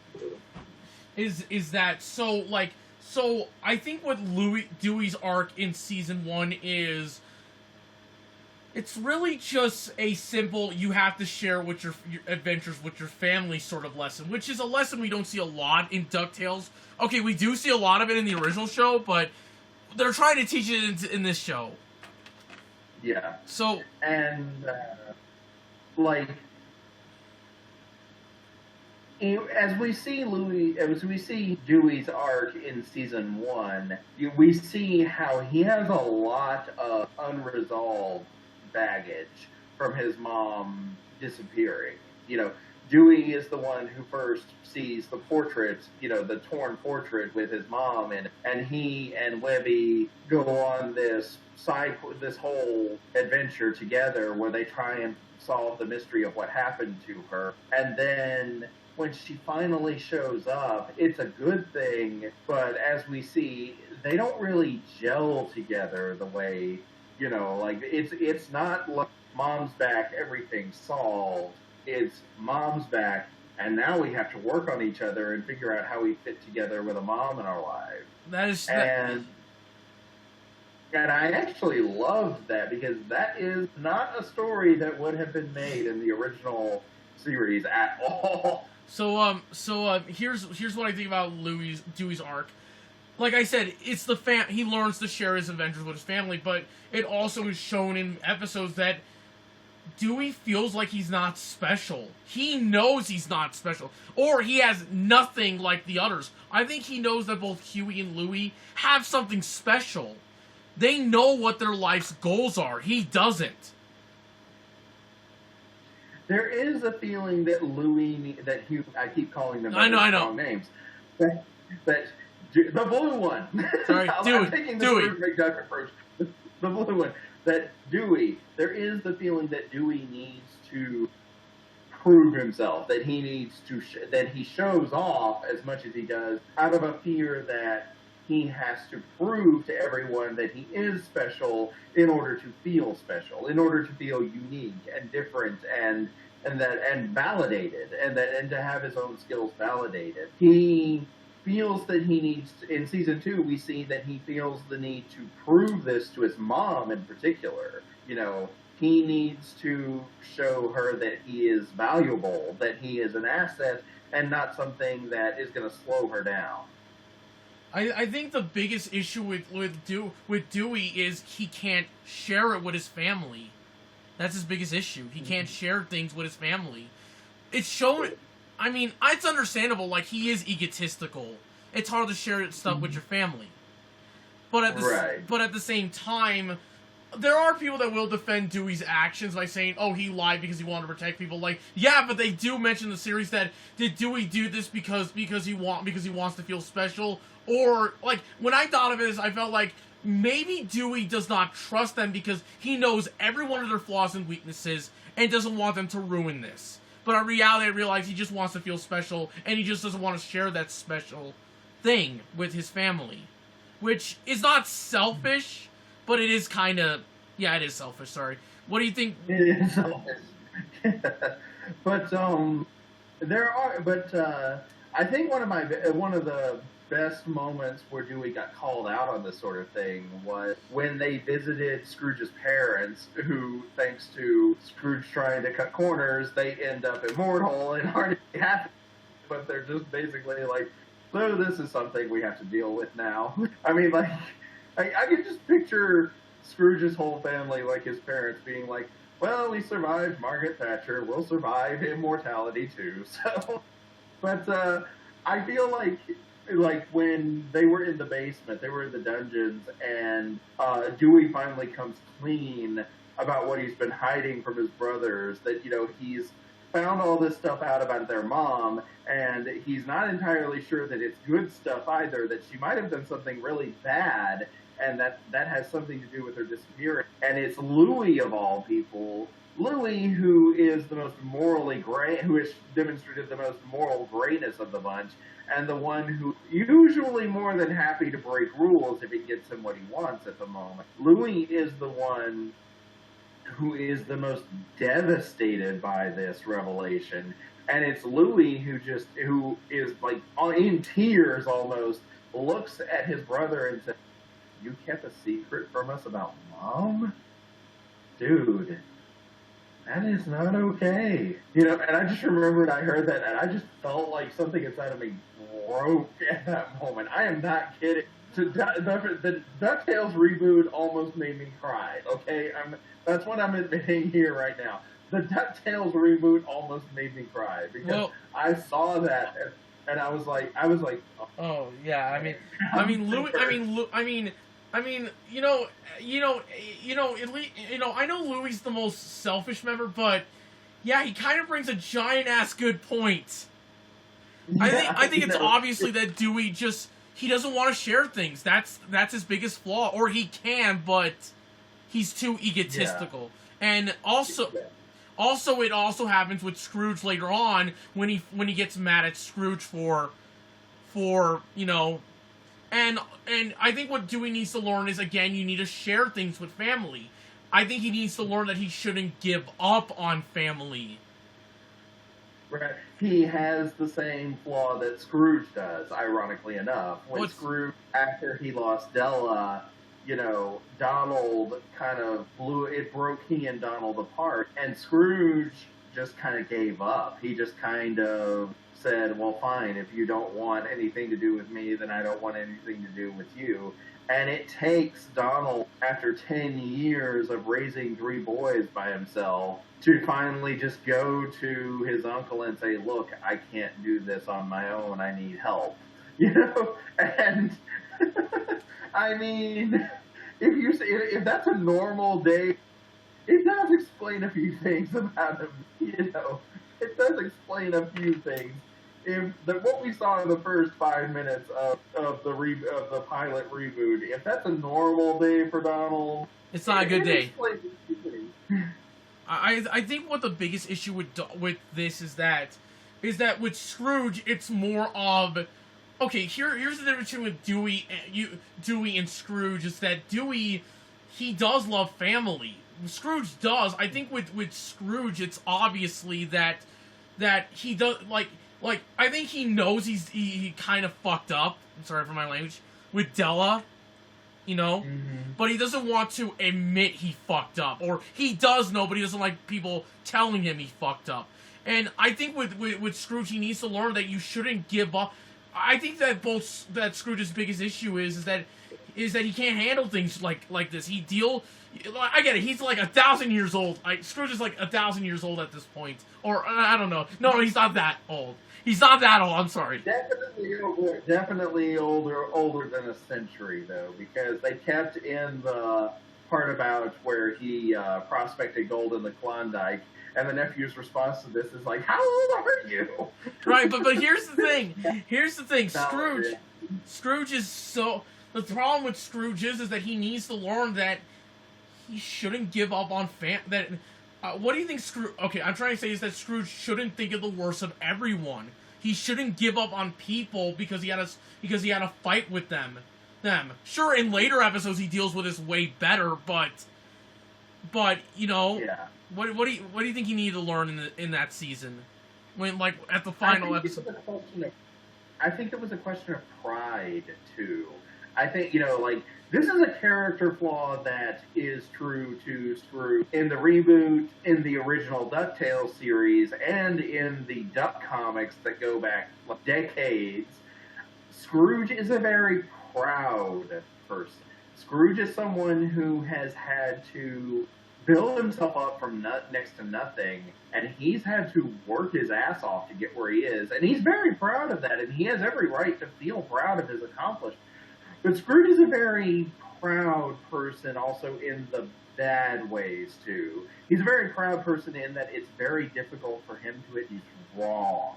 I think what Dewey's arc in season 1 is, it's really just a simple, you have to share with your adventures with your family sort of lesson, which is a lesson we don't see a lot in DuckTales. Okay, we do see a lot of it in the original show, but they're trying to teach it in this show. Yeah. So... And, as we see Dewey's arc in season 1, we see how he has a lot of unresolved baggage from his mom disappearing. Dewey is the one who first sees the portrait, the torn portrait with his mom, and he and Webby go on this whole adventure together where they try and solve the mystery of what happened to her. And then when she finally shows up, it's a good thing, but as we see, they don't really gel together the way, it's not like mom's back, everything's solved. It's mom's back, and now we have to work on each other and figure out how we fit together with a mom in our lives. And I actually loved that, because that is not a story that would have been made in the original series at all. So here's what I think about Dewey's arc. Like I said, it's he learns to share his adventures with his family, but it also is shown in episodes that Dewey feels like he's not special. He knows he's not special. Or he has nothing like the others. I think he knows that both Huey and Louie have something special. They know what their life's goals are. He doesn't. There is a feeling that Huey, I keep calling them I know. wrong names. That the blue one. Sorry, I'm taking the Scrooge McDuck approach. The blue one. That Dewey, there is the feeling that Dewey needs to prove himself, that he needs to, that he shows off as much as he does out of a fear that he has to prove to everyone that he is special in order to feel special, in order to feel unique and different and validated, and to have his own skills validated. He feels that he needs to, in season 2 we see that he feels the need to prove this to his mom in particular. You know, he needs to show her that he is valuable, that he is an asset and not something that is going to slow her down. I think the biggest issue with Dewey is he can't share it with his family. That's his biggest issue. He can't share things with his family. It's shown. I mean, it's understandable. Like, he is egotistical. It's hard to share stuff with your family. But at the same time, there are people that will defend Dewey's actions by saying, "Oh, he lied because he wanted to protect people." Like, yeah, but they do mention in the series that did Dewey do this because he wants to feel special, or like when I thought of it, I felt like maybe Dewey does not trust them because he knows every one of their flaws and weaknesses and doesn't want them to ruin this. But in reality, I realized he just wants to feel special, and he just doesn't want to share that special thing with his family. Which is not selfish, but it is kind of... Yeah, it is selfish, sorry. What do you think? It is selfish. But, I think one of the best moments where Dewey got called out on this sort of thing was when they visited Scrooge's parents, who, thanks to Scrooge trying to cut corners, they end up immortal and hardly happy, but they're just basically like, so this is something we have to deal with now. I mean, like, I can just picture Scrooge's whole family, like his parents, being like, well, we survived Margaret Thatcher, we'll survive immortality too, so... But, I feel like when they were in the basement, they were in the dungeons, and Dewey finally comes clean about what he's been hiding from his brothers, that, you know, he's found all this stuff out about their mom, and he's not entirely sure that it's good stuff either, that she might have done something really bad, and that has something to do with her disappearing. And it's Louie, of all people, Louie, who is the most morally great, who has demonstrated the most moral greatness of the bunch, and the one who usually more than happy to break rules if it gets him what he wants at the moment. Louie is the one who is the most devastated by this revelation, and it's Louie who is like in tears almost, looks at his brother and says, "You kept a secret from us about Mom? Dude, that is not okay." You know, and I just remembered I heard that, and I just felt like something inside of me broke at that moment. I am not kidding. The DuckTales reboot almost made me cry, okay? That's what I'm admitting here right now. The DuckTales reboot almost made me cry, because I saw that, and I was like, oh yeah, I mean, Louis, I know Louie's the most selfish member, but yeah, he kind of brings a giant-ass good point. Yeah, I think it's obviously that Dewey he doesn't want to share things. That's his biggest flaw, or he can, but he's too egotistical. Yeah. And also it also happens with Scrooge later on when he gets mad at Scrooge for you know. And I think what Dewey needs to learn is, again, you need to share things with family. I think he needs to learn that he shouldn't give up on family. Right. He has the same flaw that Scrooge does, ironically enough. When Scrooge, after he lost Della, you know, Donald kind of broke he and Donald apart. And Scrooge just kind of gave up. He just kind of said, well, fine, if you don't want anything to do with me, then I don't want anything to do with you. And it takes Donald, after 10 years of raising 3 boys by himself, to finally just go to his uncle and say, look, I can't do this on my own, I need help. You know? And, I mean, if that's a normal day, it does explain a few things about him, you know? It does explain a few things. What we saw in the first 5 minutes of the pilot reboot, if that's a normal day for Donald, it's not a good day. explains a few things. I think what the biggest issue with this is that with Scrooge, it's more of, okay, here's the difference between Dewey and Scrooge, is that Dewey, he does love family. Scrooge does. I think with Scrooge, it's obviously that he does, like, I think he knows he kind of fucked up, I'm sorry for my language, with Della, you know? Mm-hmm. But he doesn't want to admit he fucked up. Or he does know, but he doesn't like people telling him he fucked up. And I think with Scrooge, he needs to learn that you shouldn't give up. I think that Scrooge's biggest issue is that he can't handle things like this. I get it, he's like 1,000 years old. Scrooge is like 1,000 years old at this point. Or, I don't know. No, he's not that old. He's not that old, I'm sorry. Definitely older than a century, though, because they kept in the part about where he prospected gold in the Klondike, and the nephew's response to this is like, how old are you? Right, but here's the thing. Scrooge is so... The problem with Scrooge is that he needs to learn that he shouldn't give up on what do you think Scrooge... Okay, I'm trying to say is that Scrooge shouldn't think of the worst of everyone. He shouldn't give up on people because he had a fight with them. Sure, in later episodes he deals with this way better, but you know, yeah. What do you think he needed to learn in that season? When, like, at the final episode? I think it was a question of pride too. I think, you know, like, this is a character flaw that is true to Scrooge in the reboot, in the original Ducktales series, and in the Duck comics that go back decades. Scrooge is a very proud person. Scrooge is someone who has had to build himself up from next to nothing, and he's had to work his ass off to get where he is, and he's very proud of that, and he has every right to feel proud of his accomplishments. But Scrooge is a very proud person also in the bad ways, too. He's a very proud person in that it's very difficult for him to admit he's wrong.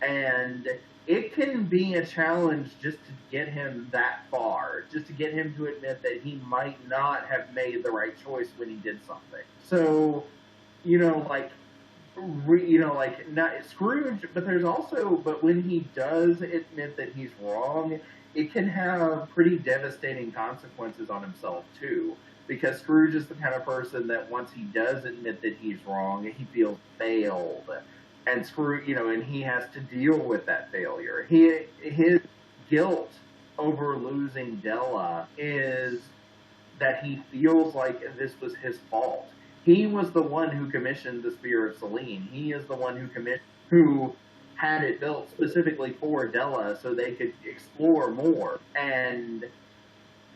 And it can be a challenge just to get him that far, just to get him to admit that he might not have made the right choice when he did something. So, you know, not Scrooge, but when he does admit that he's wrong, it can have pretty devastating consequences on himself, too. Because Scrooge is the kind of person that once he does admit that he's wrong, he feels failed. And Scrooge, you know, and he has to deal with that failure. His guilt over losing Della is that he feels like this was his fault. He was the one who commissioned the Spear of Selene. He is the one who had it built specifically for Della so they could explore more. And,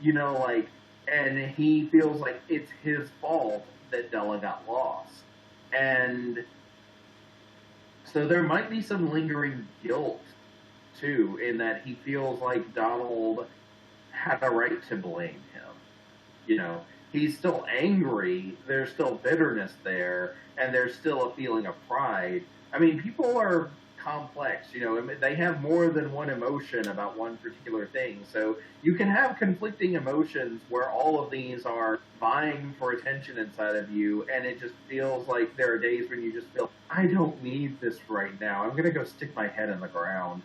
you know, like, and he feels like it's his fault that Della got lost. And so there might be some lingering guilt, too, in that he feels like Donald had a right to blame him. You know, he's still angry, there's still bitterness there, and there's still a feeling of pride. I mean, people are complex, you know, they have more than one emotion about one particular thing, so you can have conflicting emotions where all of these are vying for attention inside of you, and it just feels like there are days when you just feel, I don't need this right now, I'm gonna go stick my head in the ground.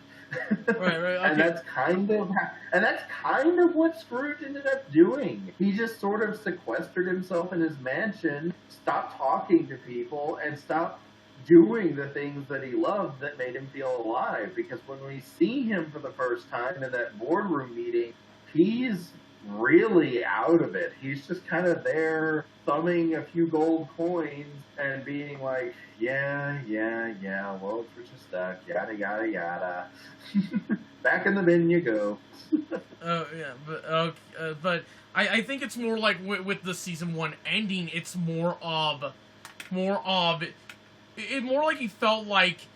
Right, okay. And that's kind of what Scrooge ended up doing. He just sort of sequestered himself in his mansion, stopped talking to people, and stopped doing the things that he loved that made him feel alive. Because when we see him for the first time in that boardroom meeting, he's really out of it. He's just kind of there thumbing a few gold coins and being like, yeah, well, it's just stuck, yada, yada, yada. Back in the bin you go. Yeah, but I think it's more like with the season 1 ending, it's more like he felt like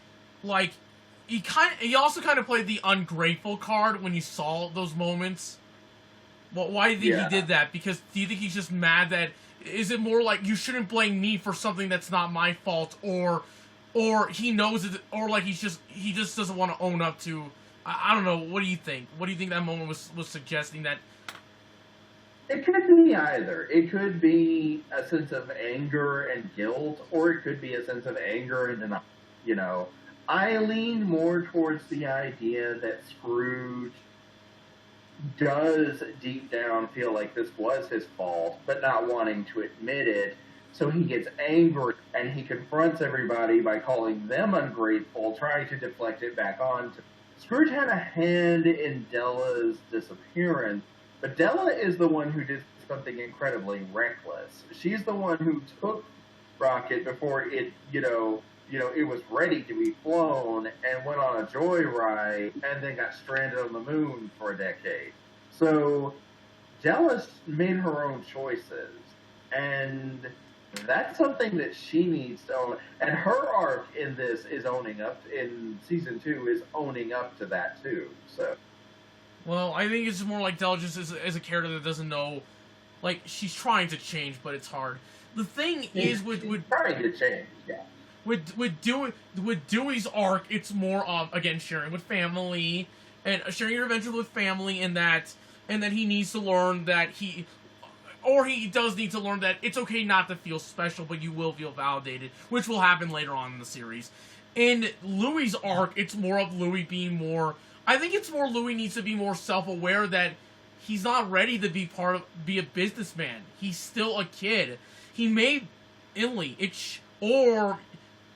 he also kind of played the ungrateful card when you saw those moments. Well, why do you think he did that? Because do you think he's just mad that? Is it more like you shouldn't blame me for something that's not my fault, or he knows it, or like he just doesn't want to own up to? I don't know. What do you think? What do you think that moment was suggesting that? It could be either. It could be a sense of anger and guilt, or it could be a sense of anger and denial. You know, I lean more towards the idea that Scrooge does deep down feel like this was his fault, but not wanting to admit it. So he gets angry and he confronts everybody by calling them ungrateful, trying to deflect it back on. Scrooge had a hand in Della's disappearance, but Della is the one who did something incredibly reckless. She's the one who took Rocket before it, it was ready to be flown and went on a joyride and then got stranded on the moon for a decade. So Della made her own choices, and that's something that she needs to own. And her arc in this is in season 2 is owning up to that too. So, well, I think it's more like Della just is a character that doesn't know, like she's trying to change, but it's hard. The thing is with trying to change, yeah. With Dewey's arc, it's more of, again, sharing with family and sharing your adventures with family, and that he needs to learn that he does need to learn that it's okay not to feel special, but you will feel validated, which will happen later on in the series. In Louie's arc, it's more of Louie being more. I think it's more Louie needs to be more self-aware that he's not ready to be a businessman. He's still a kid. He may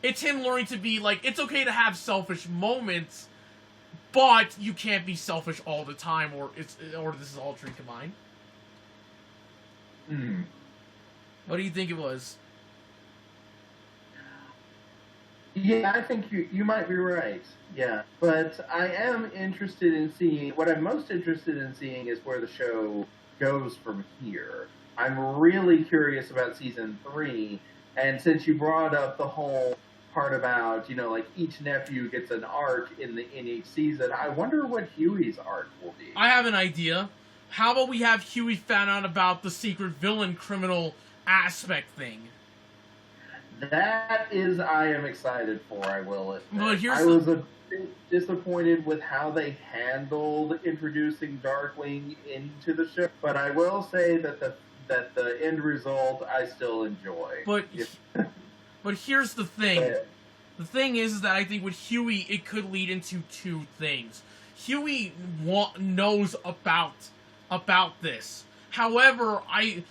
it's him learning to be like, it's okay to have selfish moments, but you can't be selfish all the time, or this is all true combined. What do you think it was? Yeah, I think you might be right. Yeah, but I am interested in seeing. What I'm most interested in seeing is where the show goes from here. I'm really curious about season 3, and since you brought up the whole part about, like each nephew gets an arc in each season, I wonder what Huey's arc will be. I have an idea. How about we have Huey found out about the secret villain criminal aspect thing? That is, I am excited for, I will admit. Well, I was a bit disappointed with how they handled introducing Darkwing into the show, but I will say that the end result I still enjoy. But here's the thing. The thing is that I think with Huey, it could lead into two things. Huey knows about this. However, I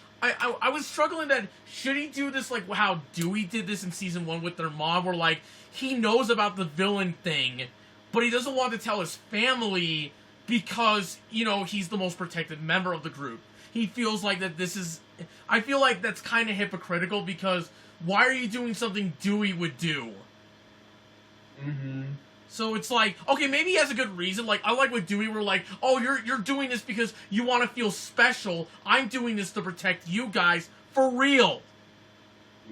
was struggling that should he do this like how Dewey did this in season 1 with their mom, where like he knows about the villain thing, but he doesn't want to tell his family because, he's the most protected member of the group. He feels like that I feel like that's kind of hypocritical, because why are you doing something Dewey would do? Mm-hmm. So it's like, okay, maybe he has a good reason. Like, I like what Dewey were like, oh, you're doing this because you want to feel special. I'm doing this to protect you guys for real.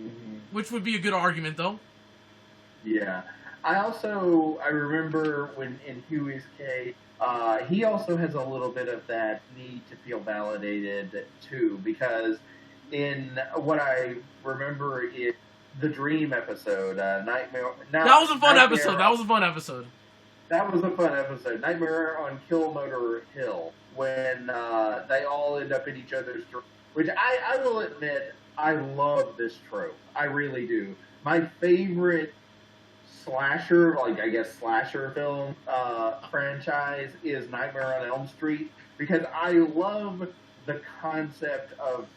Mm-hmm. Which would be a good argument, though. Yeah. I remember when in Huey's case, he also has a little bit of that need to feel validated, too, because in what I remember is the Dream episode, Nightmare. That was a fun episode. That was a fun episode. Nightmare on Killmotor Hill, when they all end up in each other's dreams. Which I will admit, I love this trope. I really do. My favorite slasher film franchise is Nightmare on Elm Street, because I love the concept of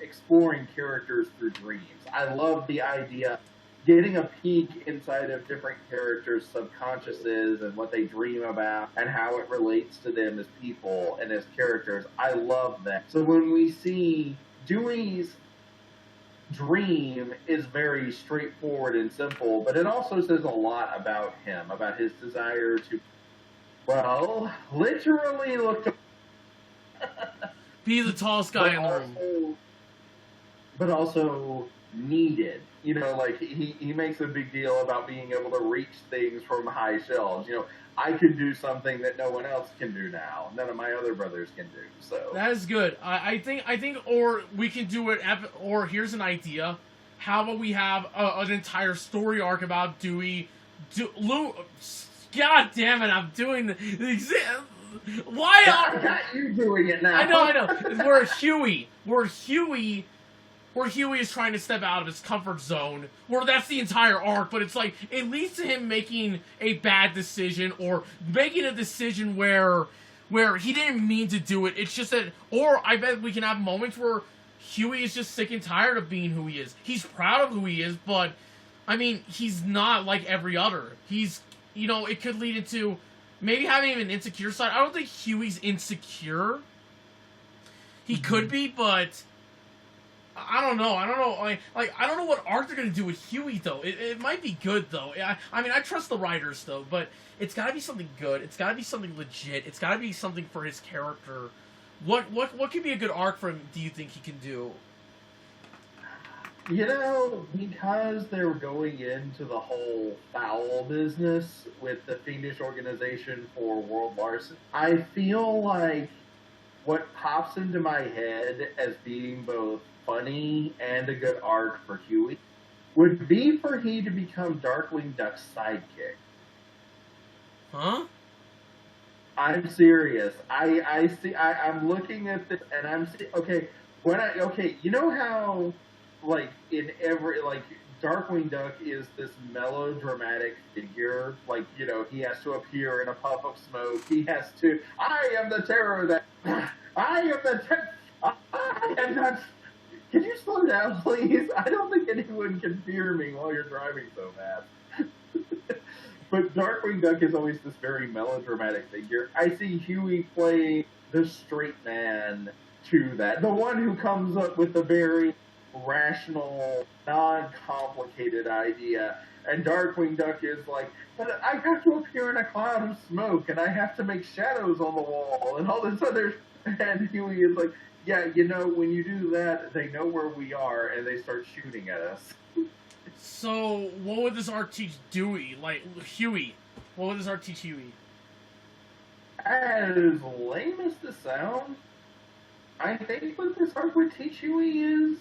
exploring characters through dreams. I love the idea getting a peek inside of different characters' subconsciouses and what they dream about and how it relates to them as people and as characters. I love that. So when we see Dewey's dream is very straightforward and simple, but it also says a lot about him, about his desire to, well, literally look to be the tallest guy in the room. But also needed. You know, like, he makes a big deal about being able to reach things from high shelves. You know, I can do something that no one else can do now. None of my other brothers can do. So that is good. I think, or we can do it. Or here's an idea: how about we have an entire story arc about Dewey, Lou? God damn it! I'm doing the why? I got you doing it now. I know. We're Huey is trying to step out of his comfort zone, where that's the entire arc, but it's like, it leads to him making a bad decision, or making a decision where he didn't mean to do it. It's just that, or I bet we can have moments where Huey is just sick and tired of being who he is. He's proud of who he is, but, I mean, he's not like every other. He's, you know, it could lead into maybe having an insecure side. I don't think Huey's insecure. He could be, but I don't know. Like I don't know what arc they're gonna do with Huey though. It might be good though. I mean, I trust the writers though, but it's gotta be something good. It's gotta be something legit. It's gotta be something for his character. What could be a good arc for him? Do you think he can do? You know, because they're going into the whole foul business with the fiendish organization for world larceny, I feel like what pops into my head as being both funny and a good arc for Huey would be for he to become Darkwing Duck's sidekick. Huh? I'm serious. I'm looking at this and I'm okay. You know how, like, in every, like, Darkwing Duck is this melodramatic figure. Like, you know, he has to appear in a puff of smoke. He has to, I am the terror that, I am not. Can you slow down, please? I don't think anyone can fear me while you're driving so fast. But Darkwing Duck is always this very melodramatic figure. I see Huey play the straight man to that. The one who comes up with the very rational, non-complicated idea. And Darkwing Duck is like, but I have to appear in a cloud of smoke, and I have to make shadows on the wall, and all this other... And Huey is like, yeah, you know, when you do that, they know where we are, and they start shooting at us. So, what would this arc teach Dewey? Like, Huey. What would this arc teach Huey? As lame as this sounds, I think what this arc would teach Huey is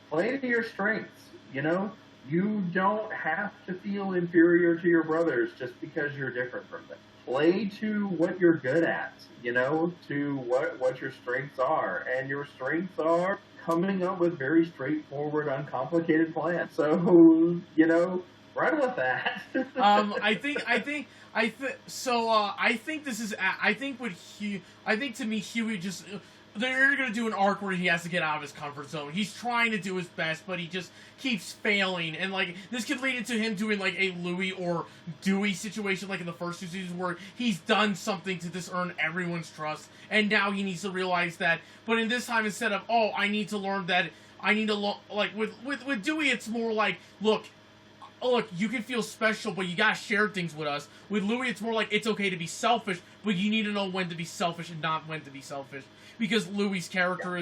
play to your strengths, you know? You don't have to feel inferior to your brothers just because you're different from them. Play to what you're good at, you know, to what your strengths are. And your strengths are coming up with very straightforward, uncomplicated plans. So, you know, run with that. I think to me, Huey just, they're going to do an arc where he has to get out of his comfort zone. He's trying to do his best, but he just keeps failing. And, like, this could lead into him doing, like, a Louie or Dewey situation, like in the first two seasons, where he's done something to just earn everyone's trust, and now he needs to realize that. But in this time, instead of, oh, I need to learn that, I need to, like, with Dewey, it's more like, look, you can feel special, but you gotta share things with us. With Louie, it's more like, it's okay to be selfish, but you need to know when to be selfish and not when to be selfish. Because Louie's character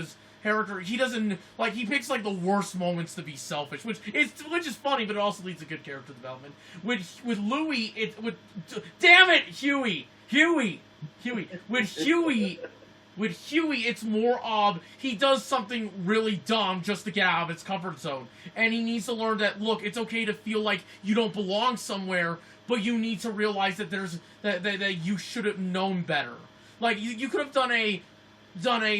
he doesn't, like, he picks, like, the worst moments to be selfish, which is funny, but it also leads to good character development. With Louie, damn it, Huey! With Huey, it's more of, he does something really dumb just to get out of his comfort zone. And he needs to learn that, look, it's okay to feel like you don't belong somewhere, but you need to realize that that you should have known better. Like, you could have done a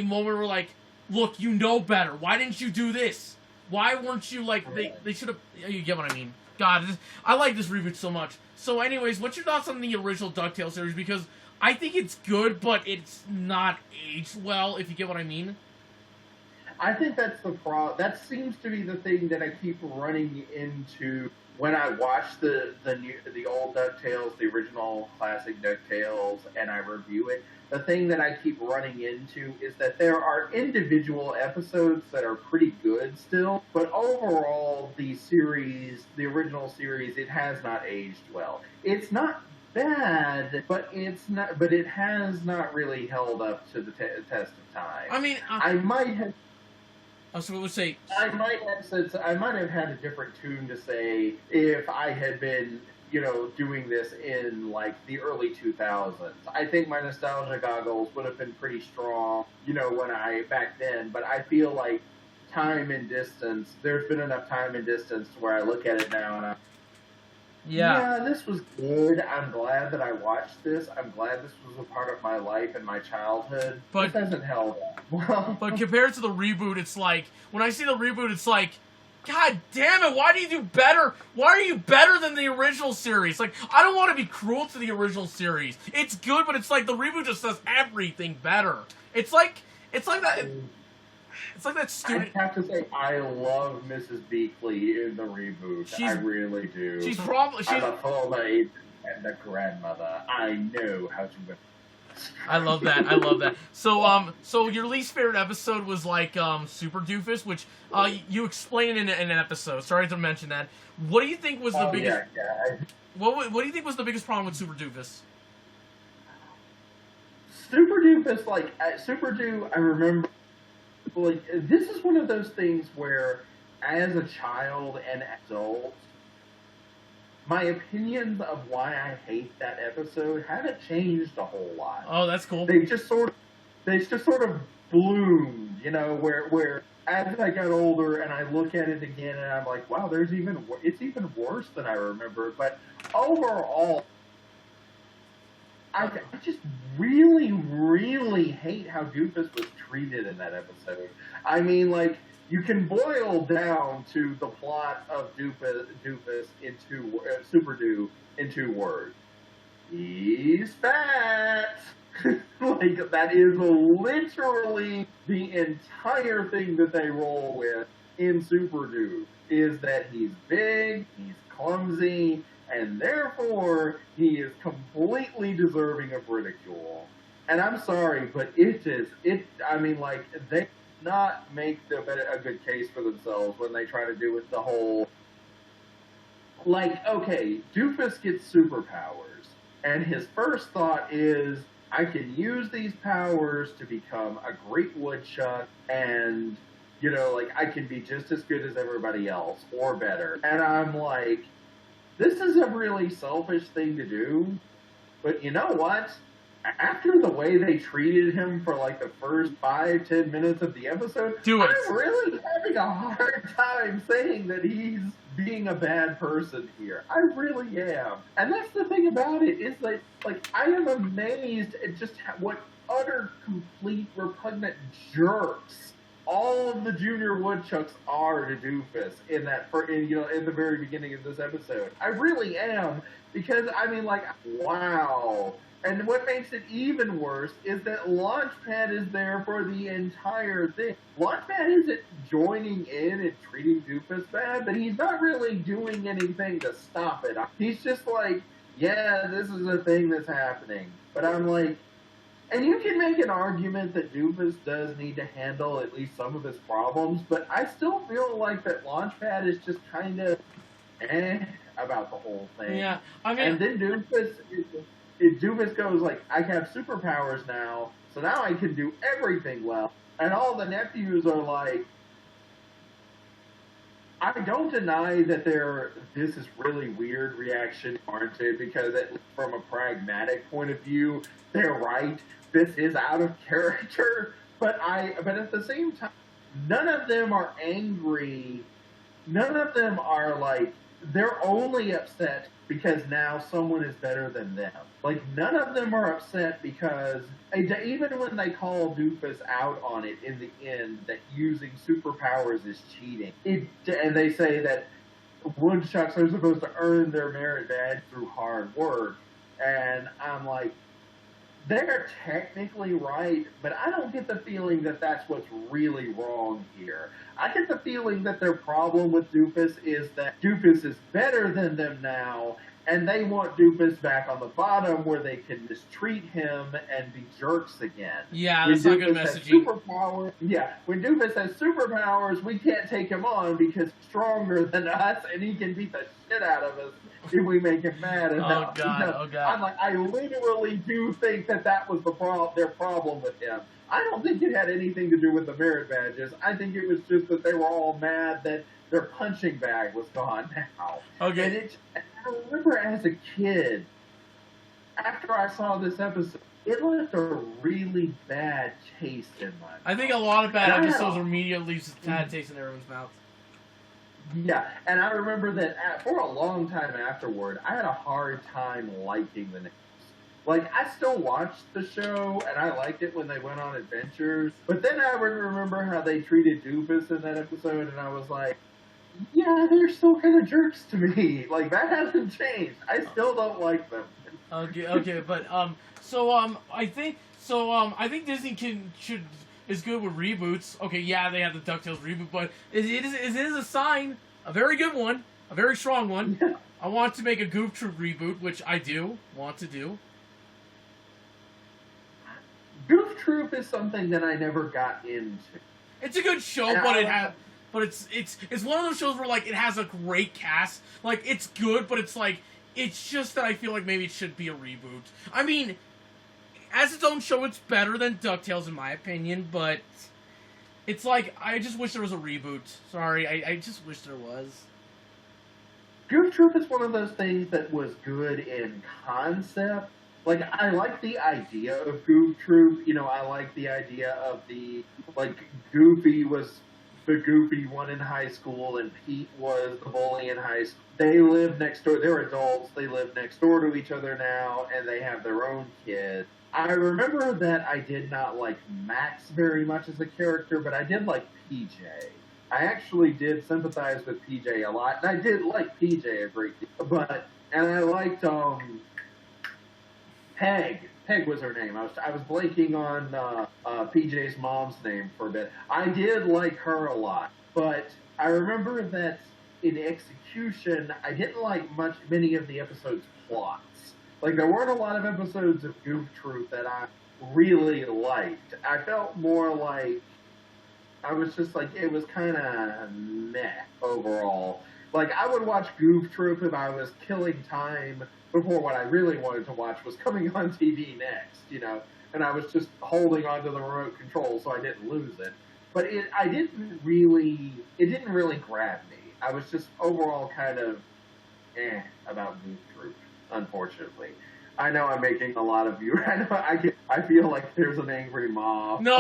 moment where, like, look, you know better. Why didn't you do this? Why weren't you, like, they should have, you get what I mean. God, I like this reboot so much. So anyways, what's your thoughts on the original Ducktales series? Because I think it's good, but it's not aged well, if you get what I mean. I think that's the problem. That seems to be the thing that I keep running into when I watch the old Ducktales, the original classic Ducktales, and I review it, the thing that I keep running into is that there are individual episodes that are pretty good still, but overall the original series, it has not aged well. It's not bad, but it has not really held up to the test of time. I mean, I might have. So we'll say I might have had a different tune to say if I had been, doing this in like the early 2000s. I think my nostalgia goggles would have been pretty strong, back then. But I feel like time and distance. There's been enough time and distance to where I look at it now and yeah, this was good. I'm glad that I watched this. I'm glad this was a part of my life and my childhood. But this hasn't held up well. But compared to the reboot, it's like, when I see the reboot, it's like, God damn it, why do you do better? Why are you better than the original series? Like, I don't want to be cruel to the original series. It's good, but it's like the reboot just does everything better. It's like that... It's like that stupid... I have to say, I love Mrs. Beakley in the reboot. I really do. I'm a full age and a grandmother. I know how to... I love that. So your least favorite episode was like Super Doofus, which you explained in an episode. Sorry to mention that. What do you think was the biggest? Yeah. What do you think was the biggest problem with Super Doofus? Super Doofus, Super Doo, I remember. This is one of those things where, as a child and adult, my opinions of why I hate that episode haven't changed a whole lot. Oh, that's cool. They just sort of bloomed, where as I got older and I look at it again and I'm like, wow, it's even worse than I remember. But overall, I just really, really hate how Doofus was treated in that episode. I mean, you can boil down to the plot of Doofus into Super Doo in 2 words. He's fat. That is literally the entire thing that they roll with in Super Doo, is that he's big, he's clumsy, and therefore he is completely deserving of ridicule. And I'm sorry, but they did not make a good case for themselves when they try to do with the whole, okay, Doofus gets superpowers, and his first thought is, I can use these powers to become a great woodchuck, and, I can be just as good as everybody else, or better. And I'm like, this is a really selfish thing to do, but you know what? After the way they treated him for the first 5-10 minutes of the episode, I'm really having a hard time saying that he's being a bad person here. I really am. And that's the thing about it, is that, I am amazed at just what utter, complete, repugnant jerks all of the Junior Woodchucks are to Doofus in the very beginning of this episode. I really am, because, wow. And what makes it even worse is that Launchpad is there for the entire thing. Launchpad isn't joining in and treating Doofus bad, but he's not really doing anything to stop it. He's just like, yeah, this is a thing that's happening. But I'm like, and you can make an argument that Doofus does need to handle at least some of his problems, but I still feel like that Launchpad is just kind of about the whole thing. Yeah, and then Doofus goes I have superpowers now, so now I can do everything well. And all the nephews are like, I don't deny that this is really weird reaction warranted, because from a pragmatic point of view, they're right. This is out of character, but at the same time, none of them are angry. None of them are they're only upset because now someone is better than them. None of them are upset because, even when they call Doofus out on it in the end, that using superpowers is cheating, and they say that woodchucks are supposed to earn their merit badge through hard work, and I'm like, they're technically right, but I don't get the feeling that that's what's really wrong here. I get the feeling that their problem with Doofus is that Doofus is better than them now, and they want Doofus back on the bottom where they can mistreat him and be jerks again. Yeah, that's not good messaging. When Doofus has superpowers, we can't take him on because he's stronger than us, and he can beat the shit out of us if we make him mad. And oh God! I'm like, I literally do think that was their problem with him. I don't think it had anything to do with the merit badges. I think it was just that they were all mad that their punching bag was gone now. Okay. And I remember as a kid, after I saw this episode, it left a really bad taste in my mouth. I think a lot of bad episodes immediately leaves a bad taste in everyone's mouth. Yeah, and I remember that for a long time afterward, I had a hard time liking the names. Like, I still watched the show, and I liked it when they went on adventures, but then I would remember how they treated Doofus in that episode, and I was like, yeah, they're still kind of jerks to me. Like, that hasn't changed. I still don't like them. Okay, but I think Disney is good with reboots. Okay, yeah, they have the Ducktales reboot, but it is a sign, a very good one, a very strong one. Yeah. I want to make a Goof Troop reboot, which I do want to do. Goof Troop is something that I never got into. It's a good show, but it's one of those shows where like it has a great cast. Like it's good, but it's like it's just that I feel like maybe it should be a reboot. I mean, as its own show, it's better than DuckTales in my opinion, but it's like I just wish there was a reboot. Sorry, I just wish there was. Goof Troop is one of those things that was good in concept. Like, I like the idea of Goof Troop. You know, I like the idea of Goofy was the goofy one in high school, and Pete was the bully in high school. They live next door. They're adults. They live next door to each other now, and they have their own kids. I remember that I did not like Max very much as a character, but I did like PJ. I actually did sympathize with PJ a lot, and I did like PJ a great deal. And I liked, Peg. Peg was her name. I was blanking on PJ's mom's name for a bit. I did like her a lot, but I remember that in execution, I didn't like many of the episode's plots. Like, there weren't a lot of episodes of Goof Troop that I really liked. I felt more like I was just like, it was kind of meh overall. Like, I would watch Goof Troop if I was killing time before what I really wanted to watch was coming on TV next, you know, and I was just holding onto the remote control so I didn't lose it. But it didn't really grab me. I was just overall kind of about Goof Troop, unfortunately. I know I'm making a lot of viewers. I feel like there's an angry mob. No.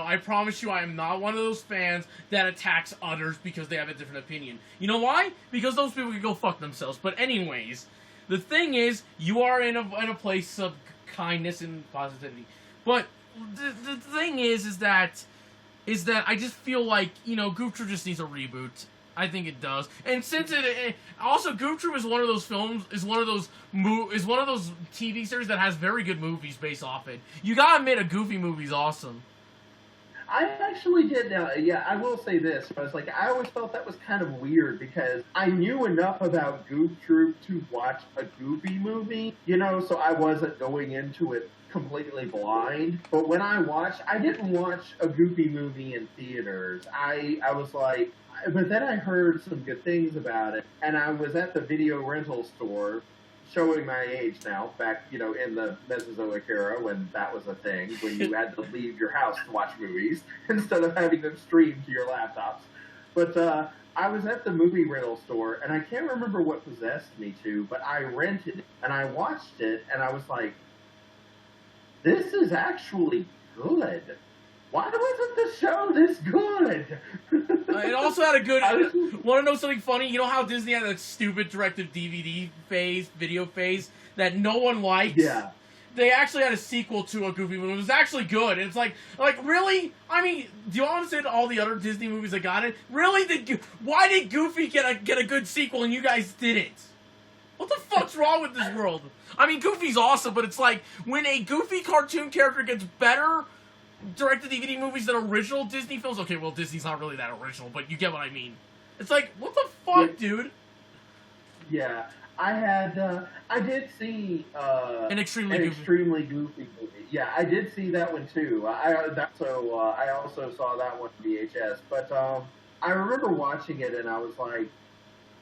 I promise you I am not one of those fans that attacks others because they have a different opinion. You know why? Because those people can go fuck themselves. But anyways, the thing is, you are in a place of kindness and positivity. But the thing is that I just feel like, you know, Goof Troop just needs a reboot. I think it does, and since also Goof Troop is one of those films, is one of those TV series that has very good movies based off it. You gotta admit, a Goofy movie's awesome. I actually did. I will say this. I always felt that was kind of weird because I knew enough about Goof Troop to watch a Goofy movie, you know, so I wasn't going into it completely blind. But when I didn't watch a Goofy movie in theaters. I was like. But then I heard some good things about it, and I was at the video rental store, showing my age now, back, you know, in the Mesozoic era when that was a thing, when you had to leave your house to watch movies instead of having them streamed to your laptops. But I was at the movie rental store, and I can't remember what possessed me to, but I rented it, and I watched it, and I was like, this is actually good. Why wasn't the show this good? It also had a good... Want to know something funny? You know how Disney had that stupid direct-to-DVD video phase that no one liked? Yeah. They actually had a sequel to a Goofy movie. It was actually good. It's like, really? I mean, do you want to say to all the other Disney movies that got it? Really? Why did Goofy get a good sequel and you guys didn't? What the fuck's wrong with this world? I mean, Goofy's awesome, but it's like, when a Goofy cartoon character gets better direct-to-DVD movies than original Disney films, okay, well, Disney's not really that original, but you get what I mean. It's like, what the fuck, dude? Yeah. I did see an extremely goofy movie. Yeah, I did see that one too. I also saw that one on VHS. But I remember watching it and I was like,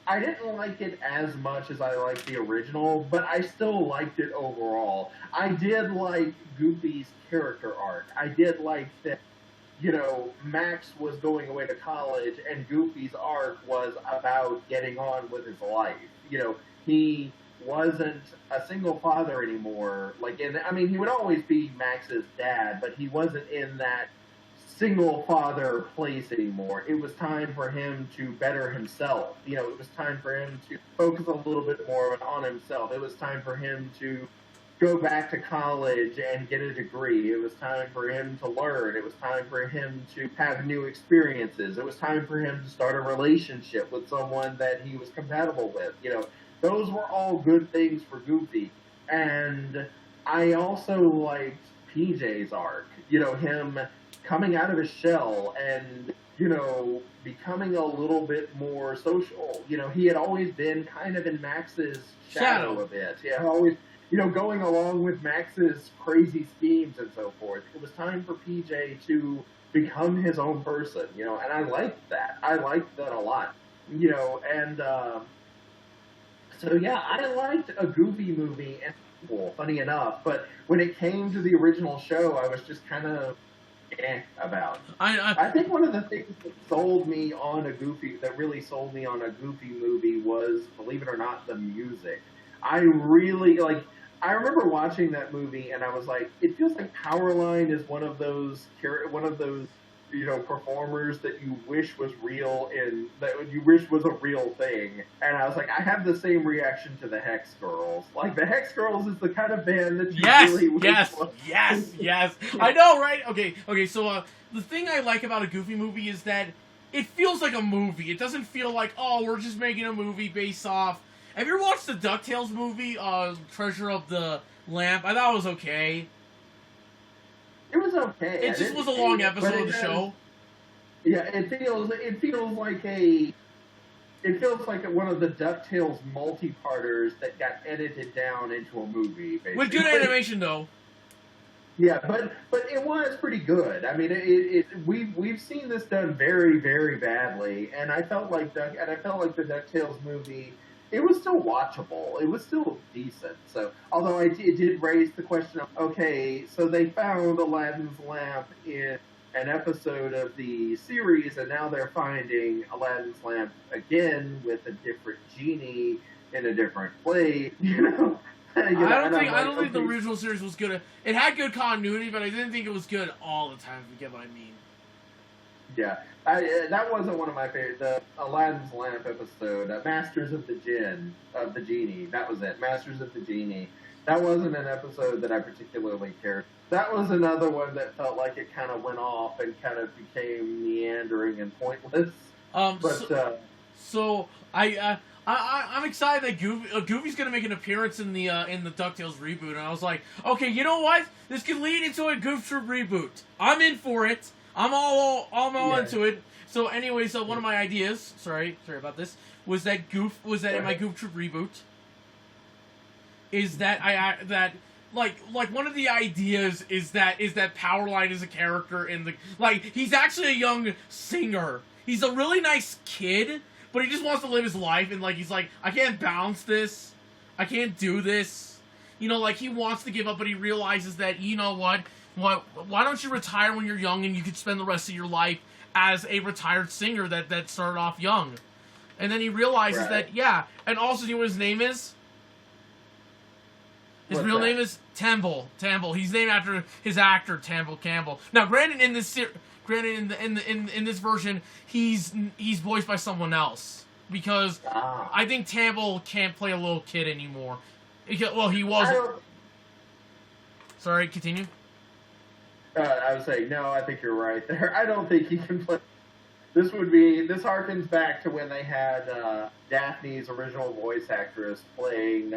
I didn't like it as much as I liked the original, but I still liked it overall. I did like Goofy's character arc. I did like that, you know, Max was going away to college and Goofy's arc was about getting on with his life. You know, he wasn't a single father anymore. I mean, he would always be Max's dad, but he wasn't in that single father place anymore. It was time for him to better himself. You know, it was time for him to focus a little bit more on himself. It was time for him to go back to college and get a degree. It was time for him to learn. It was time for him to have new experiences. It was time for him to start a relationship with someone that he was compatible with. You know, those were all good things for Goofy. And I also liked PJ's arc. You know, him coming out of his shell and, you know, becoming a little bit more social. You know, he had always been kind of in Max's shadow a bit. He had always, you know, going along with Max's crazy schemes and so forth. It was time for PJ to become his own person, you know, and I liked that. I liked that a lot, you know, and so yeah, I liked a Goofy movie, and funny enough, but when it came to the original show, I was just kind of about. I think one of the things that really sold me on a Goofy movie was, believe it or not, the music. I remember watching that movie and I was like, it feels like Powerline is one of those, you know, performers that you wish was real that you wish was a real thing. And I was like, I have the same reaction to the Hex Girls. Like, the Hex Girls is the kind of band that you really wish was. Yes. I know, right? Okay, so the thing I like about a Goofy movie is that it feels like a movie. It doesn't feel like, oh, we're just making a movie based off. Have you ever watched the Ducktales movie, Treasure of the Lamp? I thought it was okay. It was okay. It just was a long episode of the show. Yeah, it feels like one of the DuckTales multi-parters that got edited down into a movie, basically. With good animation, though. Yeah, but it was pretty good. I mean, we've seen this done very, very badly, and I felt like the DuckTales movie, it was still watchable. It was still decent. So, although it did raise the question of, okay, so they found Aladdin's lamp in an episode of the series, and now they're finding Aladdin's lamp again with a different genie in a different place. You know. I don't think the original series was good. It had good continuity, but I didn't think it was good all the time, if you get what I mean. Yeah, that wasn't one of my favorite. The Aladdin's Lamp episode, Masters of the Genie. That was it. Masters of the Genie. That wasn't an episode that I particularly cared. That was another one that felt like it kind of went off and kind of became meandering and pointless. I'm excited that Goofy's going to make an appearance in the DuckTales reboot, and I was like, okay, you know what? This could lead into a Goof Troop reboot. I'm in for it. I'm all into it. So anyway, one of my ideas, sorry about this, was that in my Goof Troop reboot, is that one of the ideas is that Powerline is a character in the, like, he's actually a young singer. He's a really nice kid, but he just wants to live his life, and, like, he's like, I can't balance this. I can't do this. You know, like, he wants to give up, but he realizes that, you know what? Why don't you retire when you're young and you could spend the rest of your life as a retired singer that started off young? And then he realizes that, yeah, and also, you know what his name is? His real name is Tamble. He's named after his actor, Tamble Campbell. Now, granted, in this version, he's voiced by someone else, because I think Tamble can't play a little kid anymore. Well, he was. Sorry, continue. I would say no. I think you're right there. I don't think he can play. This harkens back to when they had Daphne's original voice actress playing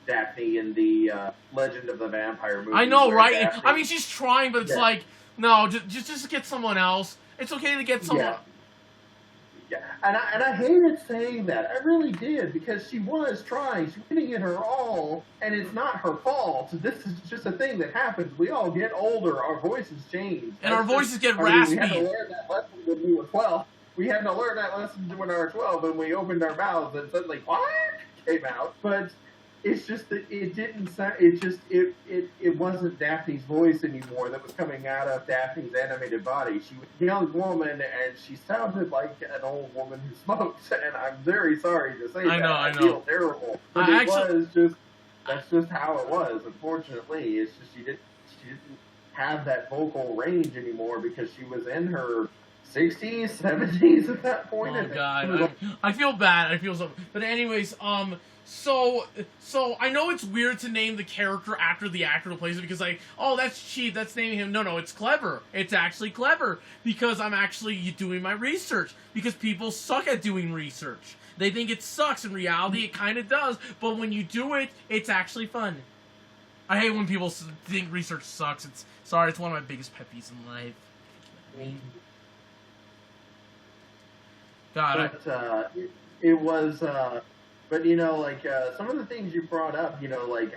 Daphne in the Legend of the Vampire movie. I know, right? Daphne, I mean, she's trying, but it's like, no, just get someone else. It's okay to get someone. Yeah, and I hated saying that. I really did, because she was trying. She was giving it her all, and it's not her fault. This is just a thing that happens. We all get older. Our voices change. And our voices get raspy. We had to learn that lesson when we were 12. We had to learn that lesson when we were 12, and we opened our mouths, and suddenly, what? Came out. But it's just that it didn't sound, it wasn't Daphne's voice anymore that was coming out of Daphne's animated body. She was a young woman, and she sounded like an old woman who smokes, and I'm very sorry to say that. I feel terrible. But that's just how it was, unfortunately. It's just she didn't have that vocal range anymore because she was in her 60s, 70s at that point. Oh, God. I feel bad. I feel so. But anyways, So I know it's weird to name the character after the actor who plays it because that's cheap, that's naming him. No, it's clever. It's actually clever because I'm actually doing my research because people suck at doing research. They think it sucks. In reality, it kind of does, but when you do it, it's actually fun. I hate when people think research sucks. It's one of my biggest pet peeves in life. God, it was... But, some of the things you brought up,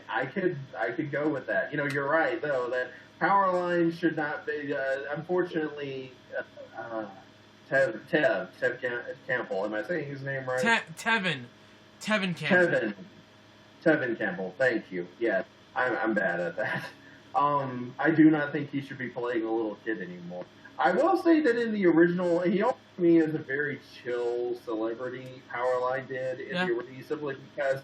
I could go with that. You're right, though, that power lines should not be, unfortunately, Tev Campbell. Am I saying his name right? Tevin Campbell. Tevin Campbell, thank you. Yeah, I'm bad at that. I do not think he should be playing a little kid anymore. I will say that in the original, he also to me as a very chill celebrity. Powerline did in the original, simply because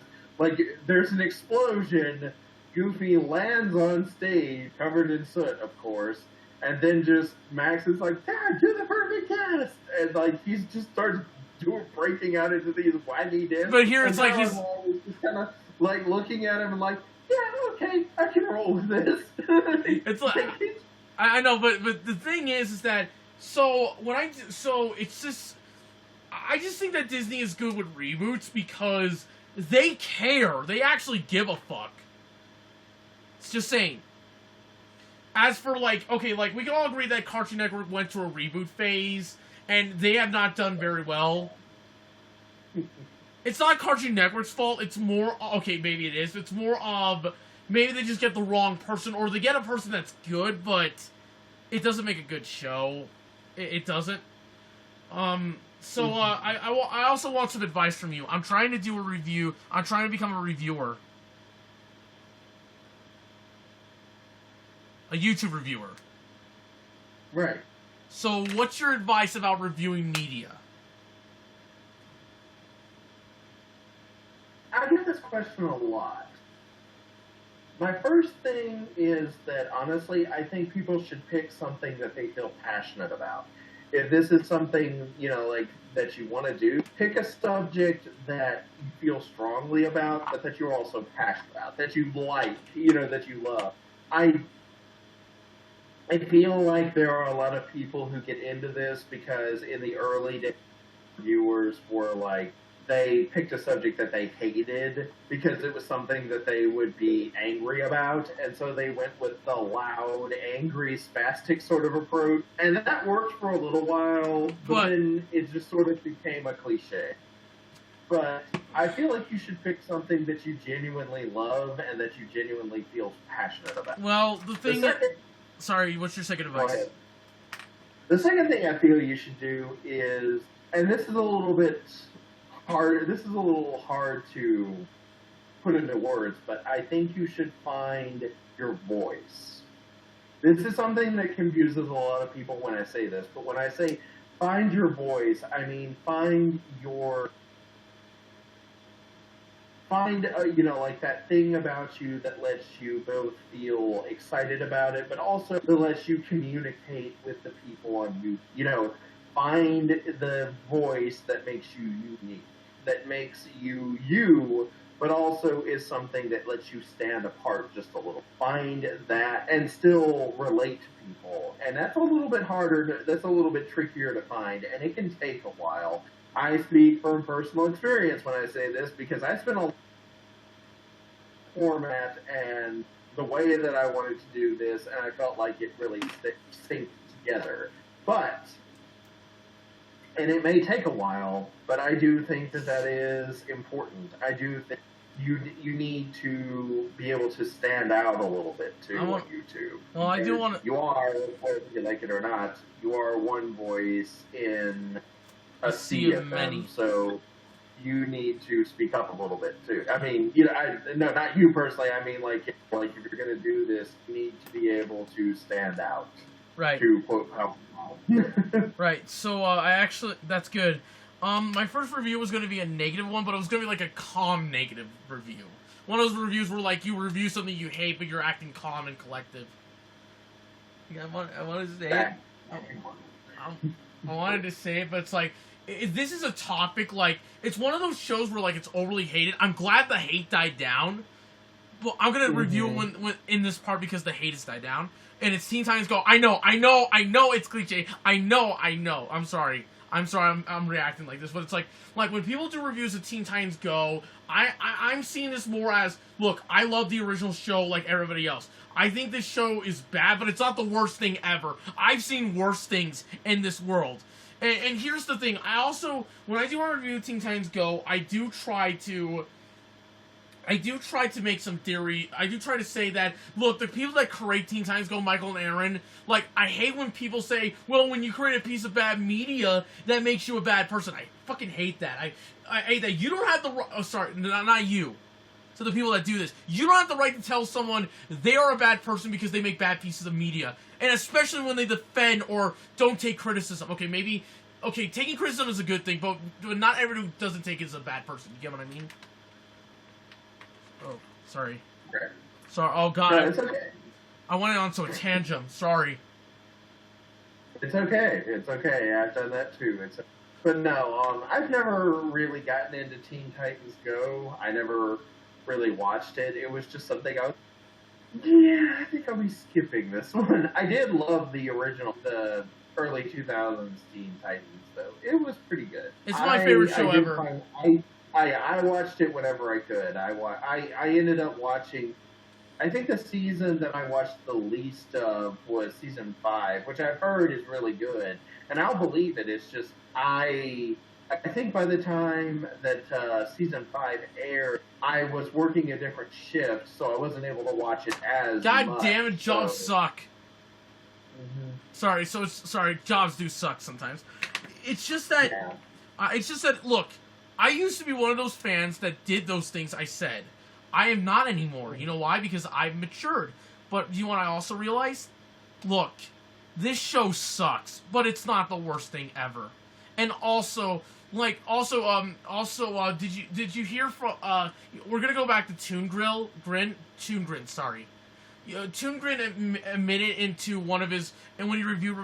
there's an explosion, Goofy lands on stage covered in soot, of course, and then just Max is like, "Dad, do the perfect cast," and he just starts breaking out into these wacky dances. But here it's like he's just kind of looking at him and yeah, okay, I can roll with this. It's like. I know, but the thing is that it's just I just think that Disney is good with reboots because they care. They actually give a fuck. It's just saying. As for we can all agree that Cartoon Network went through a reboot phase and they have not done very well. It's not Cartoon Network's fault. It's more maybe it is. It's more of maybe they just get the wrong person, or they get a person that's good, but it doesn't make a good show. It doesn't. I also want some advice from you. I'm trying to do a review. I'm trying to become a reviewer. A YouTube reviewer. Right. So what's your advice about reviewing media? I get this question a lot. My first thing is that, honestly, I think people should pick something that they feel passionate about. If this is something, that you want to do, pick a subject that you feel strongly about, but that you're also passionate about, that you like, that you love. I feel like there are a lot of people who get into this because in the early days, viewers were they picked a subject that they hated because it was something that they would be angry about, and so they went with the loud, angry, spastic sort of approach, and that worked for a little while, but then it just sort of became a cliche. But I feel like you should pick something that you genuinely love and that you genuinely feel passionate about. Well, sorry, what's your second advice? The second thing I feel you should do is, and this is a little bit hard. This is a little hard to put into words, but I think you should find your voice. This is something that confuses a lot of people when I say this, but when I say find your voice, I mean find that thing about you that lets you both feel excited about it, but also that lets you communicate with the people on you. Find the voice that makes you unique, that makes you you, but also is something that lets you stand apart just a little. Find that and still relate to people and that's a little bit harder. That's a little bit trickier to find, and it can take a while. I speak from personal experience when I say this because I spent a format and the way that I wanted to do this, and I felt like it really synced together. But, and it may take a while, but I do think that that is important. I do think you need to be able to stand out a little bit too on YouTube. Well, I do want to. You are, whether you like it or not, you are one voice in a sea of many. So you need to speak up a little bit too. I mean, no, not you personally. I mean, like if you're going to do this, you need to be able to stand out. Right. To quote how. Right. So that's good. My first review was going to be a negative one, but it was going to be like a calm negative review. One of those reviews where like you review something you hate, but you're acting calm and collective. Yeah, I wanted to say it. I wanted to say it, but it's like this is a topic like it's one of those shows where like it's overly hated. I'm glad the hate died down, but I'm gonna review it when in this part because the hate has died down. And it's Teen Titans Go. I know it's cliche. I know. I'm sorry. I'm reacting like this, but it's like when people do reviews of Teen Titans Go, I'm seeing this more as, look, I love the original show like everybody else. I think this show is bad, but it's not the worst thing ever. I've seen worse things in this world. And here's the thing. When I do a review of Teen Titans Go, I do try to make some theory. I do try to say that, look, the people that create Teen Titans Go, Michael and Aaron, like, I hate when people say, well, when you create a piece of bad media, that makes you a bad person. I fucking hate that. I hate that. You don't have the right... Oh, sorry, not you. To the people that do this. You don't have the right to tell someone they are a bad person because they make bad pieces of media. And especially when they defend or don't take criticism. Okay, taking criticism is a good thing, but not everyone who doesn't take it is a bad person. You get what I mean? Oh, sorry. Okay. Sorry. Oh, God. No, it's okay. I went on to a tangent. Sorry. It's okay. I've done that too. But no, I've never really gotten into Teen Titans Go. I never really watched it. It was just something I think I'll be skipping this one. I did love the original, the early 2000s Teen Titans, though. It was pretty good. It's my favorite show ever. I watched it whenever I could. I ended up watching, I think the season that I watched the least of was season 5, which I've heard is really good. And I'll believe it. It's just, I think by the time that season 5 aired, I was working a different shift, so I wasn't able to watch it as God much. Damn it, jobs suck. Mm-hmm. Sorry, jobs do suck sometimes. It's just that, look, I used to be one of those fans that did those things I said. I am not anymore. You know why? Because I've matured. But you know what I also realized? Look, this show sucks, but it's not the worst thing ever. And also, did you hear from, we're gonna go back to Toon Grin, sorry. Toon Grin admitted into one of his, and when he reviewed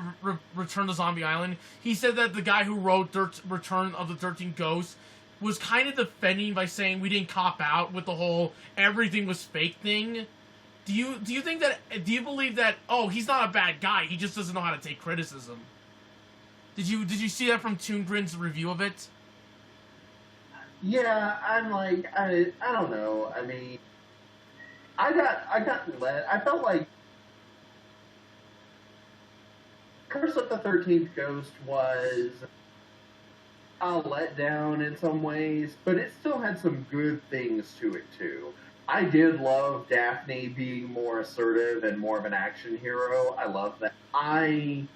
Return to Zombie Island, he said that the guy who wrote Return of the 13 Ghosts was kind of defending by saying we didn't cop out with the whole everything was fake thing. Do you believe that, oh, he's not a bad guy, he just doesn't know how to take criticism? Did you see that from Toon Grin's review of it? Yeah, I'm like, I don't know. I mean, I felt like Curse of the 13th Ghost was a letdown in some ways, but it still had some good things to it too. I did love Daphne being more assertive and more of an action hero. I love that. I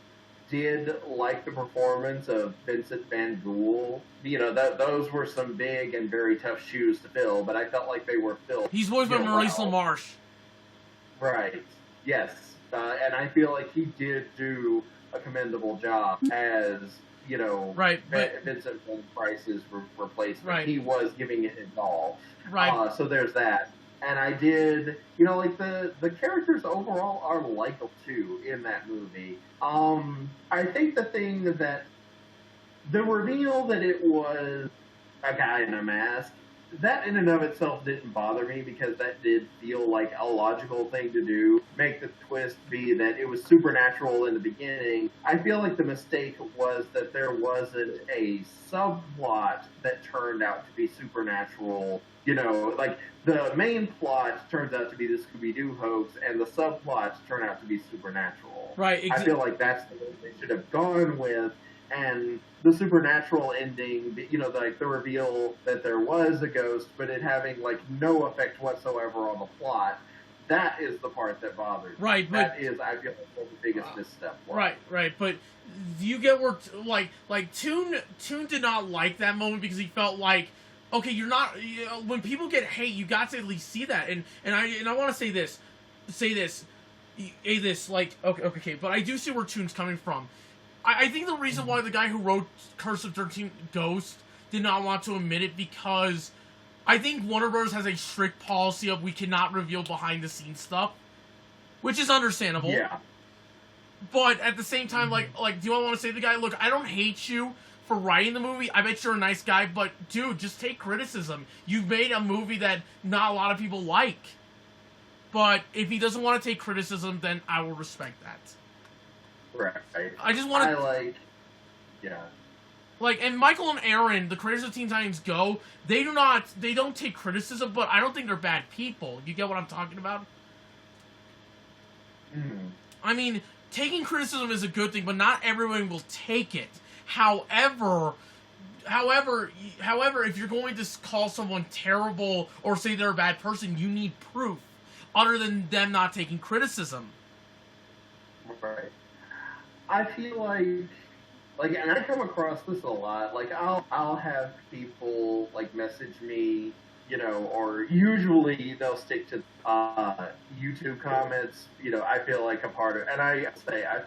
did like the performance of Vincent Van Gogh. You know, those were some big and very tough shoes to fill, but I felt like they were filled. He's voiced by Maurice LaMarche. Right. Yes. And I feel like he did do a commendable job as, you know, right, Vincent Van Price's replacement. Right. He was giving it his all. Right. So there's that. And I did, you know, like the characters overall are likable too in that movie. I think the thing that the reveal that it was a guy in a mask that in and of itself didn't bother me because that did feel like a logical thing to do. Make the twist be that it was supernatural in the beginning. I feel like the mistake was that there wasn't a subplot that turned out to be supernatural. You know, like the main plot turns out to be the Scooby-Doo hoax, and the subplots turn out to be supernatural. Right. I feel like that's the way they should have gone with. And the supernatural ending, you know, like the reveal that there was a ghost, but it having like no effect whatsoever on the plot, that is the part that bothers me. Right, but that is, I feel like, the biggest misstep. Right, but you get where like Toon did not like that moment because he felt like, okay, you're not, when people get hate, you got to at least see that, and I want to say this, like, okay, but I do see where Toon's coming from. I think the reason why the guy who wrote Curse of 13 Ghosts did not want to admit it because I think Warner Bros. Has a strict policy of we cannot reveal behind-the-scenes stuff, which is understandable. Yeah. But at the same time, like, do I want to say to the guy, look, I don't hate you for writing the movie. I bet you're a nice guy, but dude, just take criticism. You've made a movie that not a lot of people like. But if he doesn't want to take criticism, then I will respect that. Right. I just want to... Yeah. Like, and Michael and Aaron, the creators of Teen Titans Go, they don't take criticism, but I don't think they're bad people. You get what I'm talking about? Mm. I mean, taking criticism is a good thing, but not everyone will take it. However, if you're going to call someone terrible or say they're a bad person, you need proof, other than them not taking criticism. Right. I feel like, and I come across this a lot. Like, I'll have people like message me, you know, or usually they'll stick to YouTube comments. You know, I feel like a part of, and I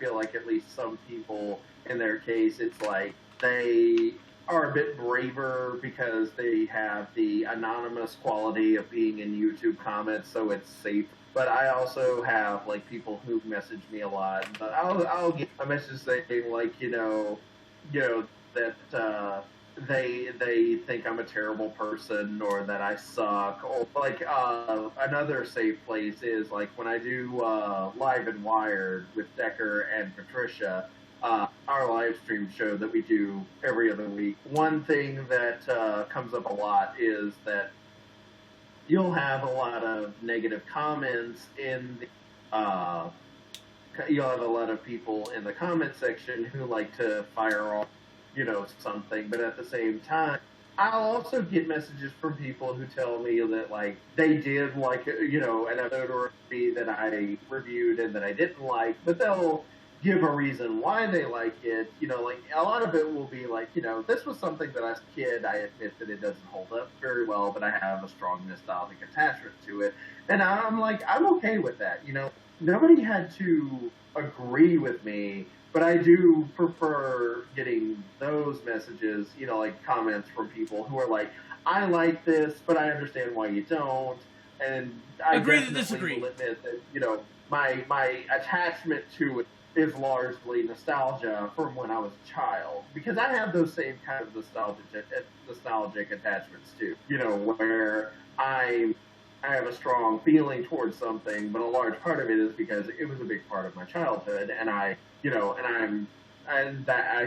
feel like at least some people in their case, it's like they are a bit braver because they have the anonymous quality of being in YouTube comments, so it's safe. But I also have like people who message me a lot. But I'll get a message saying like, you know that they think I'm a terrible person or that I suck. Or like another safe place is like when I do Live and Wired with Decker and Patricia. Our live stream show that we do every other week. One thing that comes up a lot is that you'll have a lot of negative comments in the, you'll have a lot of people in the comment section who like to fire off, you know, something, but at the same time, I'll also get messages from people who tell me that, like, they did like, you know, an episode or a that I reviewed and that I didn't like, but they'll give a reason why they like it. You know, like, a lot of it will be like, you know, this was something that as a kid, I admit that it doesn't hold up very well, but I have a strong nostalgic attachment to it. And I'm like, I'm okay with that. You know, nobody had to agree with me, but I do prefer getting those messages, you know, like comments from people who are like, I like this, but I understand why you don't. And I agree to disagree. Will admit that, you know, my attachment to it is largely nostalgia from when I was a child, because I have those same kind of nostalgic attachments too. You know, where I have a strong feeling towards something, but a large part of it is because it was a big part of my childhood, and I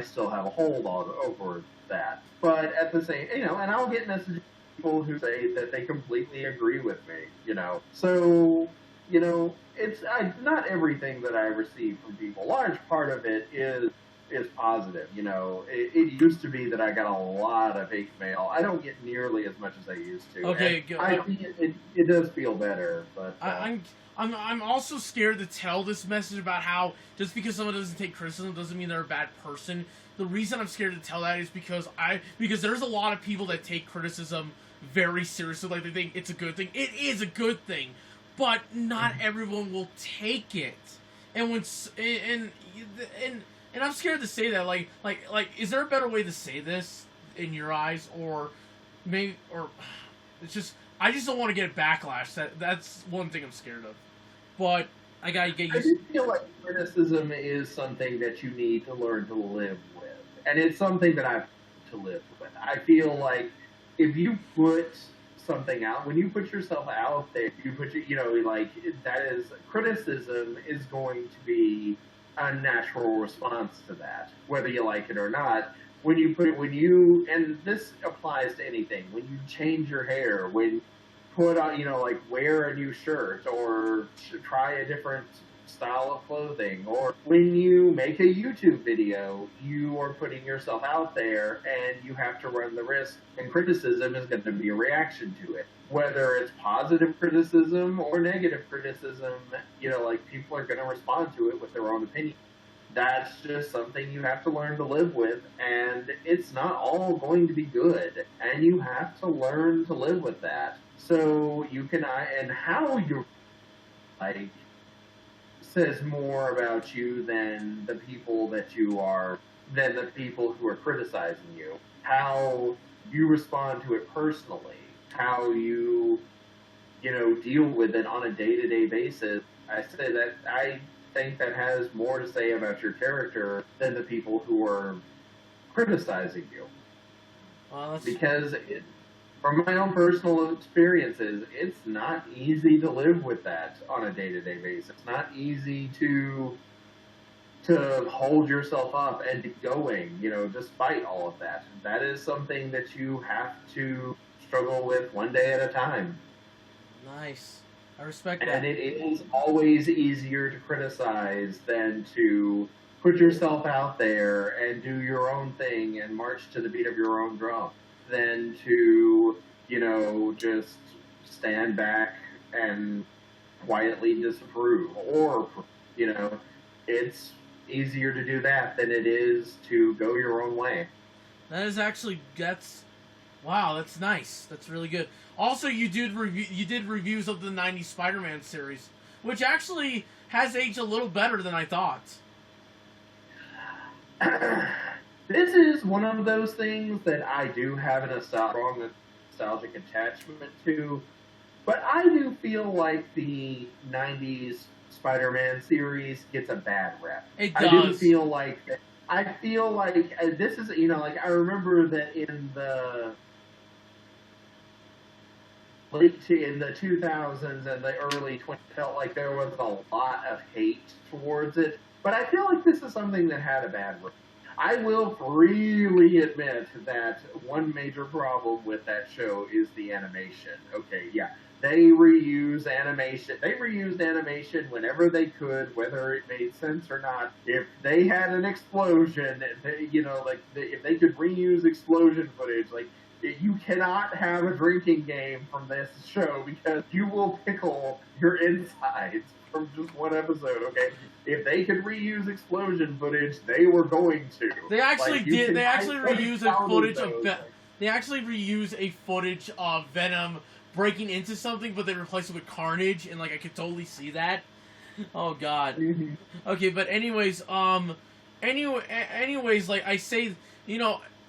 still have a hold on over that. But at the same, you know, and I'll get messages from people who say that they completely agree with me. You know, so. You know, it's not everything that I receive from people. A large part of it is positive. You know, it used to be that I got a lot of hate mail. I don't get nearly as much as I used to. Okay, it does feel better, but I'm also scared to tell this message about how just because someone doesn't take criticism doesn't mean they're a bad person. The reason I'm scared to tell that is because there's a lot of people that take criticism very seriously. Like, they think it's a good thing. It is a good thing. But not everyone will take it, and I'm scared to say that. Like, is there a better way to say this in your eyes, or maybe, or it's just I just don't want to get a backlash. That's one thing I'm scared of. But I gotta get used. I do feel like criticism is something that you need to learn to live with, and it's something that I've to live with. I feel like if you put something out, when you put yourself out there, like, that is, criticism is going to be a natural response to that, whether you like it or not. And this applies to anything, when you change your hair, when you put on, like, wear a new shirt, or try a different style of clothing, or when you make a YouTube video, you are putting yourself out there, and you have to run the risk, and criticism is going to be a reaction to it. Whether it's positive criticism or negative criticism, like, people are going to respond to it with their own opinion. That's just something you have to learn to live with, and it's not all going to be good, and you have to learn to live with that. So and how you, like, says more about you than the people who are criticizing you. How you respond to it personally, how you, deal with it on a day-to-day basis. I think that has more to say about your character than the people who are criticizing you. Because from my own personal experiences, it's not easy to live with that on a day-to-day basis. It's not easy to hold yourself up and be going, despite all of that. That is something that you have to struggle with one day at a time. Nice. I respect that. And it is always easier to criticize than to put yourself out there and do your own thing and march to the beat of your own drum than to, just stand back and quietly disapprove. Or, it's easier to do that than it is to go your own way. Wow, that's nice. That's really good. Also, you did reviews of the 90s Spider-Man series, which actually has aged a little better than I thought. This is one of those things that I do have a strong nostalgic attachment to, but I do feel like the 90s Spider-Man series gets a bad rep. It does. I feel like this is, I remember that in the 2000s and the early 20s, felt like there was a lot of hate towards it. But I feel like this is something that had a bad rep. I will freely admit that one major problem with that show is the animation. Okay, yeah. They reuse animation. They reused animation whenever they could, whether it made sense or not. If they had an explosion, if they could reuse explosion footage, you cannot have a drinking game from this show because you will pickle your insides from just one episode, okay? If they could reuse explosion footage, they were going to. They actually did. They actually reused a footage of. They actually reused a footage of Venom breaking into something, but they replaced it with Carnage, and I could totally see that. Oh God. Mm-hmm. Okay, but anyways, I say,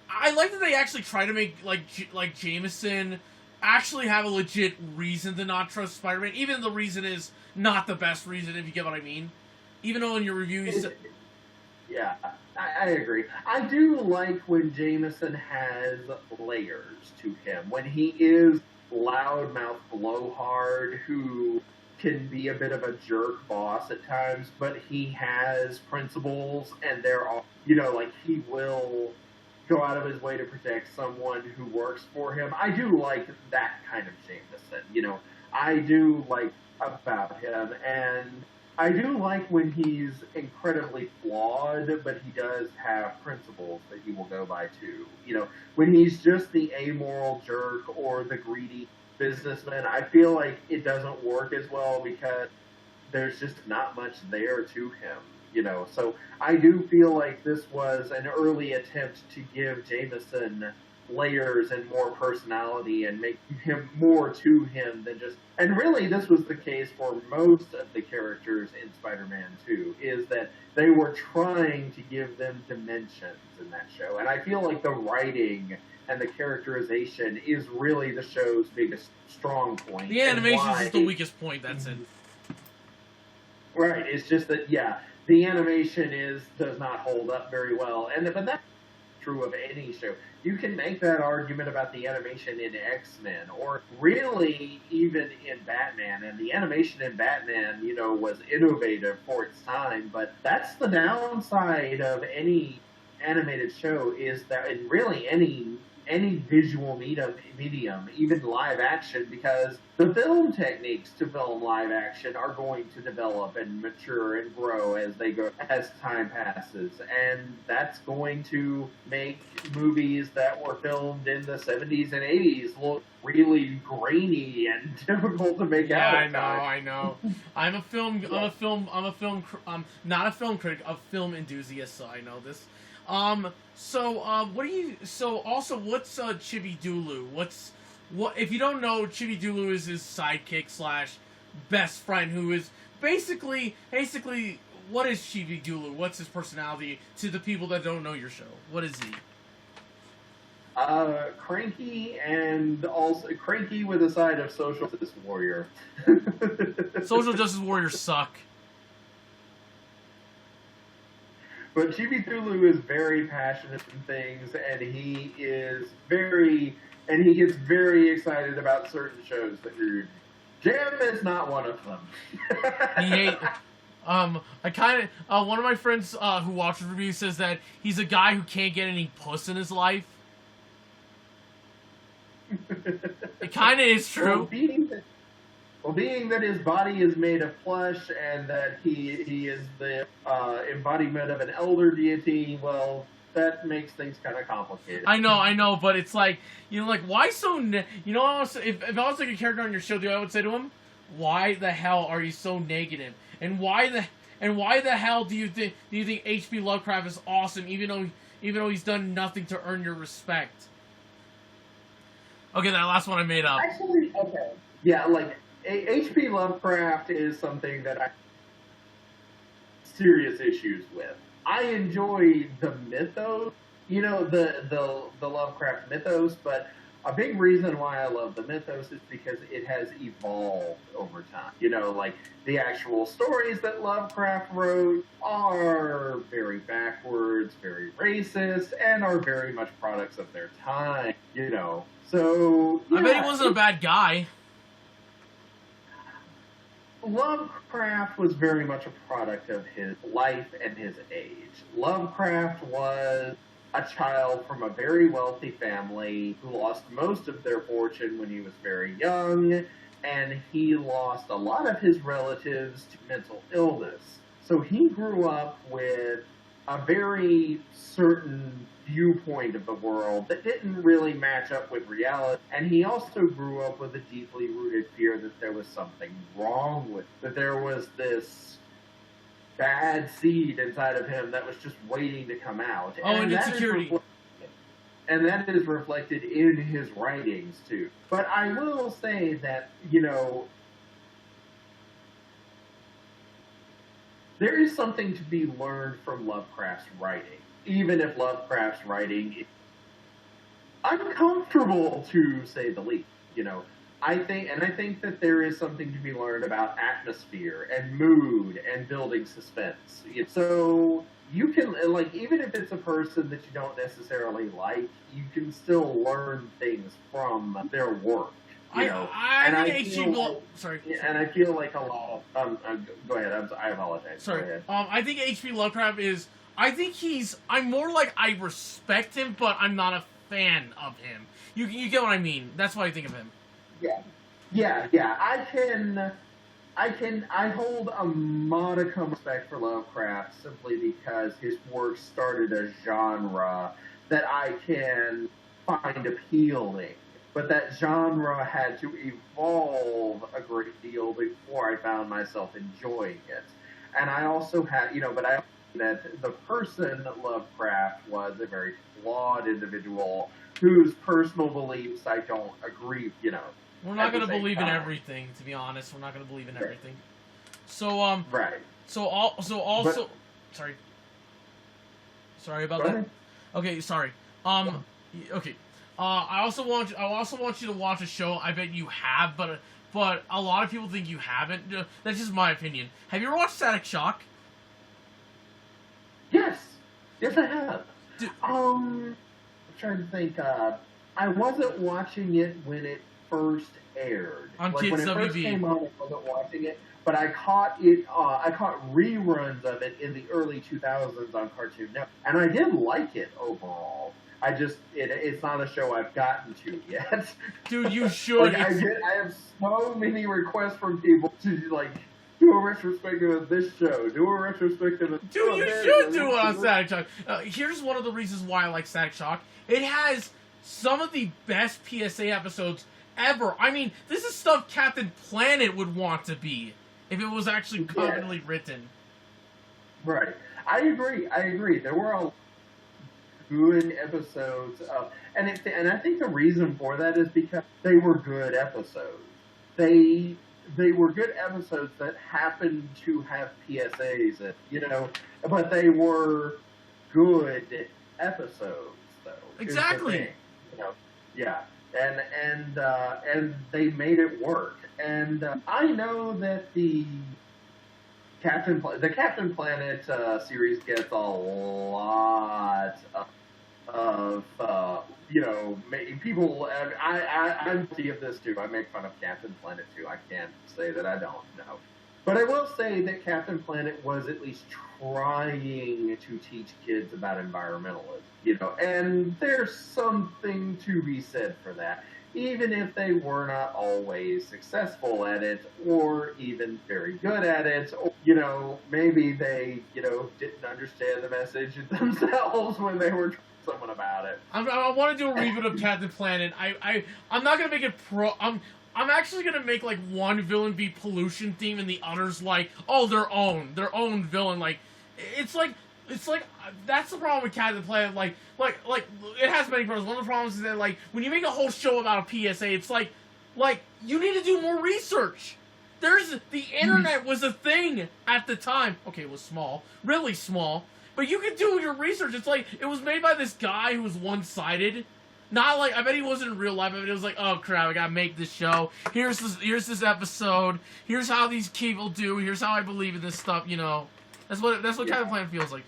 I like that they actually try to make like Jameson actually have a legit reason to not trust Spider-Man, even though the reason is not the best reason, if you get what I mean. Even though in your reviews... Yeah, I agree. I do like when Jameson has layers to him. When he is loudmouth blowhard, who can be a bit of a jerk boss at times, but he has principles, and there are, he will go out of his way to protect someone who works for him. I do like that kind of Jameson, I do like about him, and I do like when he's incredibly flawed, but he does have principles that he will go by too. When he's just the amoral jerk or the greedy businessman, I feel like it doesn't work as well because there's just not much there to him. So I do feel like this was an early attempt to give Jameson layers and more personality and make him more to him than just... And really, this was the case for most of the characters in Spider-Man 2, is that they were trying to give them dimensions in that show. And I feel like the writing and the characterization is really the show's biggest strong point. The animation is the weakest point, that's it. Right, it's just that, yeah, the animation does not hold up very well. But that's true of any show. You can make that argument about the animation in X-Men, or really even in Batman. And the animation in Batman, you know, was innovative for its time, but that's the downside of any animated show, is that in really any visual medium, even live action, because the film techniques to film live action are going to develop and mature and grow as time passes, and that's going to make movies that were filmed in the 70s and 80s look really grainy and difficult to make out. I know. I'm not a film critic, a film enthusiast, so I know this. Also, what's Chibi Dulu? What if you don't know, Chibi Dulu is his sidekick / best friend, who is basically, what is Chibi Dulu? What's his personality to the people that don't know your show? What is he? Cranky, and also cranky with a side of social justice warrior. Social justice warriors suck. But Chibi Tulu is very passionate in things, and he gets very excited about certain shows that you're. Jam is not one of them. One of my friends who watches reviews says that he's a guy who can't get any puss in his life. It kind of is true. Being that his body is made of flesh and that he is the embodiment of an elder deity, well, that makes things kind of complicated. I know, but it's like, you know, like, why so... if I was like a character on your show, I would say to him, why the hell are you so negative? And why the hell do you think H.P. Lovecraft is awesome, even though he's done nothing to earn your respect? Okay, that last one I made up. Actually, okay. Yeah, like, H.P. Lovecraft is something that I have serious issues with. I enjoy the mythos, you know, the Lovecraft mythos, but a big reason why I love the mythos is because it has evolved over time. You know, like, the actual stories that Lovecraft wrote are very backwards, very racist, and are very much products of their time, you know. So, yeah. I bet he wasn't a bad guy. Lovecraft was very much a product of his life and his age. Lovecraft was a child from a very wealthy family who lost most of their fortune when he was very young, and he lost a lot of his relatives to mental illness. So he grew up with a very certain viewpoint of the world that didn't really match up with reality. And he also grew up with a deeply rooted fear that there was something wrong with, that there was this bad seed inside of him that was just waiting to come out. Oh, and insecurity. And that is reflected in his writings, too. But I will say that, you know, there is something to be learned from Lovecraft's writing, even if Lovecraft's writing is uncomfortable, to say the least. You know, I think that there is something to be learned about atmosphere and mood and building suspense. So you can, like, even if it's a person that you don't necessarily like, you can still learn things from their work. You know, I think H.P. Sorry. And I feel like a lot of... go ahead. I apologize. Sorry. I think H.P. Lovecraft is... I'm more like, I respect him, but I'm not a fan of him. You get what I mean. That's what I think of him. Yeah. I hold a modicum of respect for Lovecraft simply because his work started a genre that I can find appealing. But that genre had to evolve a great deal before I found myself enjoying it. And I also had, you know, but I that the person Lovecraft was a very flawed individual whose personal beliefs I don't agree, you know. We're not going to believe in everything, to be honest. We're not going to believe in everything. So, right. Sorry about that. Okay, sorry. Okay. I also want you to watch a show. I bet you have, but a lot of people think you haven't. That's just my opinion. Have you ever watched Static Shock? Yes, I have. I'm trying to think. I wasn't watching it when it first aired. On like Kids when it first WB. came on, I wasn't watching it, but I caught it. I caught reruns of it in the early 2000s on Cartoon Network, and I did like it overall. It's not a show I've gotten to yet. Dude, you should. I have so many requests from people to do a retrospective of this show. Do a retrospective of Dude, you should do it on Static Shock. Here's one of the reasons why I like Static Shock. It has some of the best PSA episodes ever. I mean, this is stuff Captain Planet would want to be if it was actually competently written. Right. I agree. There were a good episodes of, and I think the reason for that is because they were good episodes. They were good episodes that happened to have PSAs, but they were good episodes, though. Exactly. Yeah, and they made it work. And I know that the Captain Planet series gets a lot of people. I'm guilty of this too. I make fun of Captain Planet too. I can't say that I don't know, but I will say that Captain Planet was at least trying to teach kids about environmentalism. And there's something to be said for that. Even if they were not always successful at it, or even very good at it, or, maybe they, didn't understand the message themselves when they were telling someone about it. I want to do a reboot of Captain Planet. I'm not gonna make it I'm actually gonna make one villain be pollution theme and the others their own villain. It's like that's the problem with Captain Planet. Like it has many problems. One of the problems is that when you make a whole show about a PSA, it's like you need to do more research. The internet was a thing at the time. Okay, it was small, really small, but you could do your research. It's it was made by this guy who was one-sided. Not I bet he wasn't in real life. I mean, it was oh crap, I gotta make this show. Here's this episode. Here's how these people do. Here's how I believe in this stuff. That's what Captain Planet feels like.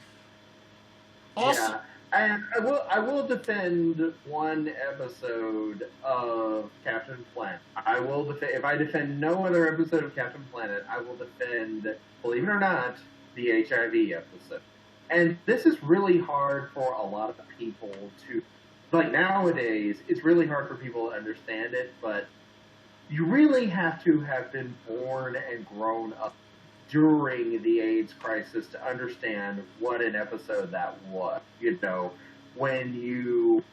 Also, yeah, and I will defend one episode of Captain Planet. I will defend, if I defend no other episode of Captain Planet, I will defend, believe it or not, the HIV episode. And this is really hard for a lot of people to, nowadays, it's really hard for people to understand it, but you really have to have been born and grown up during the AIDS crisis to understand what an episode that was. When you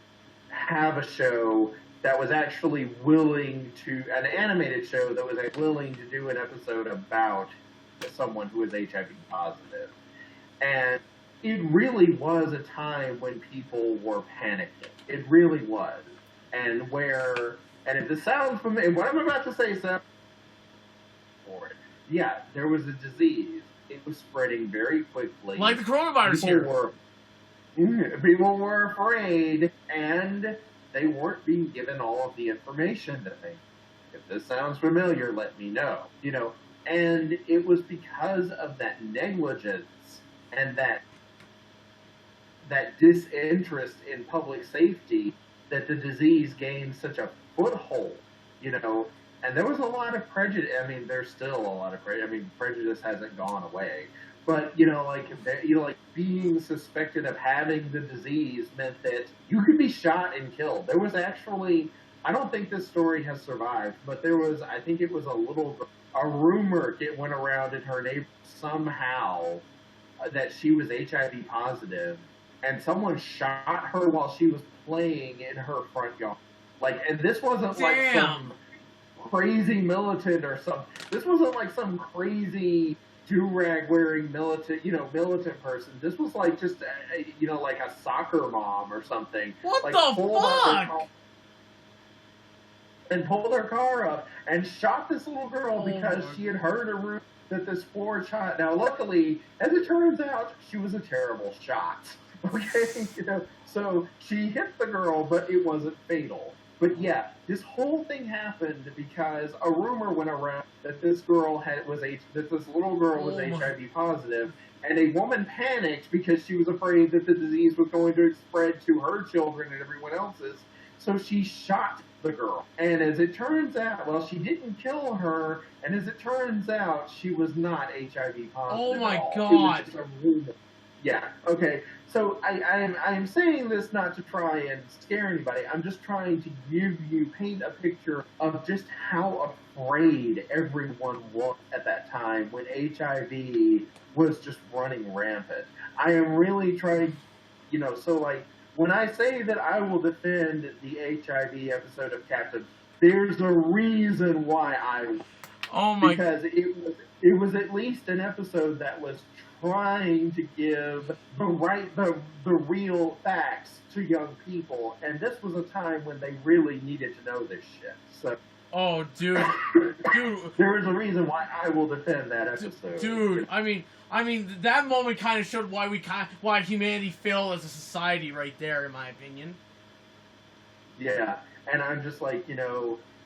have a show that was actually an animated show that was willing to do an episode about someone who was HIV positive. And it really was a time when people were panicking. It really was. And if this sounds familiar, what I'm about to say sounds for it. Yeah, there was a disease. It was spreading very quickly. Like the coronavirus People were afraid, and they weren't being given all of the information that they. If this sounds familiar, let me know. And it was because of that negligence and that disinterest in public safety that the disease gained such a foothold. And there was a lot of prejudice. I mean, there's still a lot of prejudice. I mean, prejudice hasn't gone away. But, being suspected of having the disease meant that you could be shot and killed. There was actually, I don't think this story has survived, but I think it was a rumor that went around in her neighborhood somehow that she was HIV positive, and someone shot her while she was playing in her front yard. And this wasn't some crazy militant or something. This wasn't some crazy do-rag wearing militant person. This was just a soccer mom or something. What the fuck? And pulled her car up and shot this little girl because she had heard a rumor that this poor child. Now, luckily, as it turns out, she was a terrible shot. Okay, so she hit the girl, but it wasn't fatal. But yeah, this whole thing happened because a rumor went around that this little girl was HIV positive, and a woman panicked because she was afraid that the disease was going to spread to her children and everyone else's. So she shot the girl. And as it turns out, well, she didn't kill her, and as it turns out, she was not HIV positive. Oh my God. It was just a rumor. Yeah, okay. So I am saying this not to try and scare anybody. I'm just trying to paint a picture of just how afraid everyone was at that time when HIV was just running rampant. I am really trying, so like, when I say that I will defend the HIV episode of Captain, there's a reason why I will. Oh my! Because it was at least an episode that was trying to give the real facts to young people, and this was a time when they really needed to know this shit. So. Oh, dude. There is a reason why I will defend that episode. Dude, I mean, that moment kind of showed why humanity failed as a society, right there, in my opinion. Yeah, and I'm just like,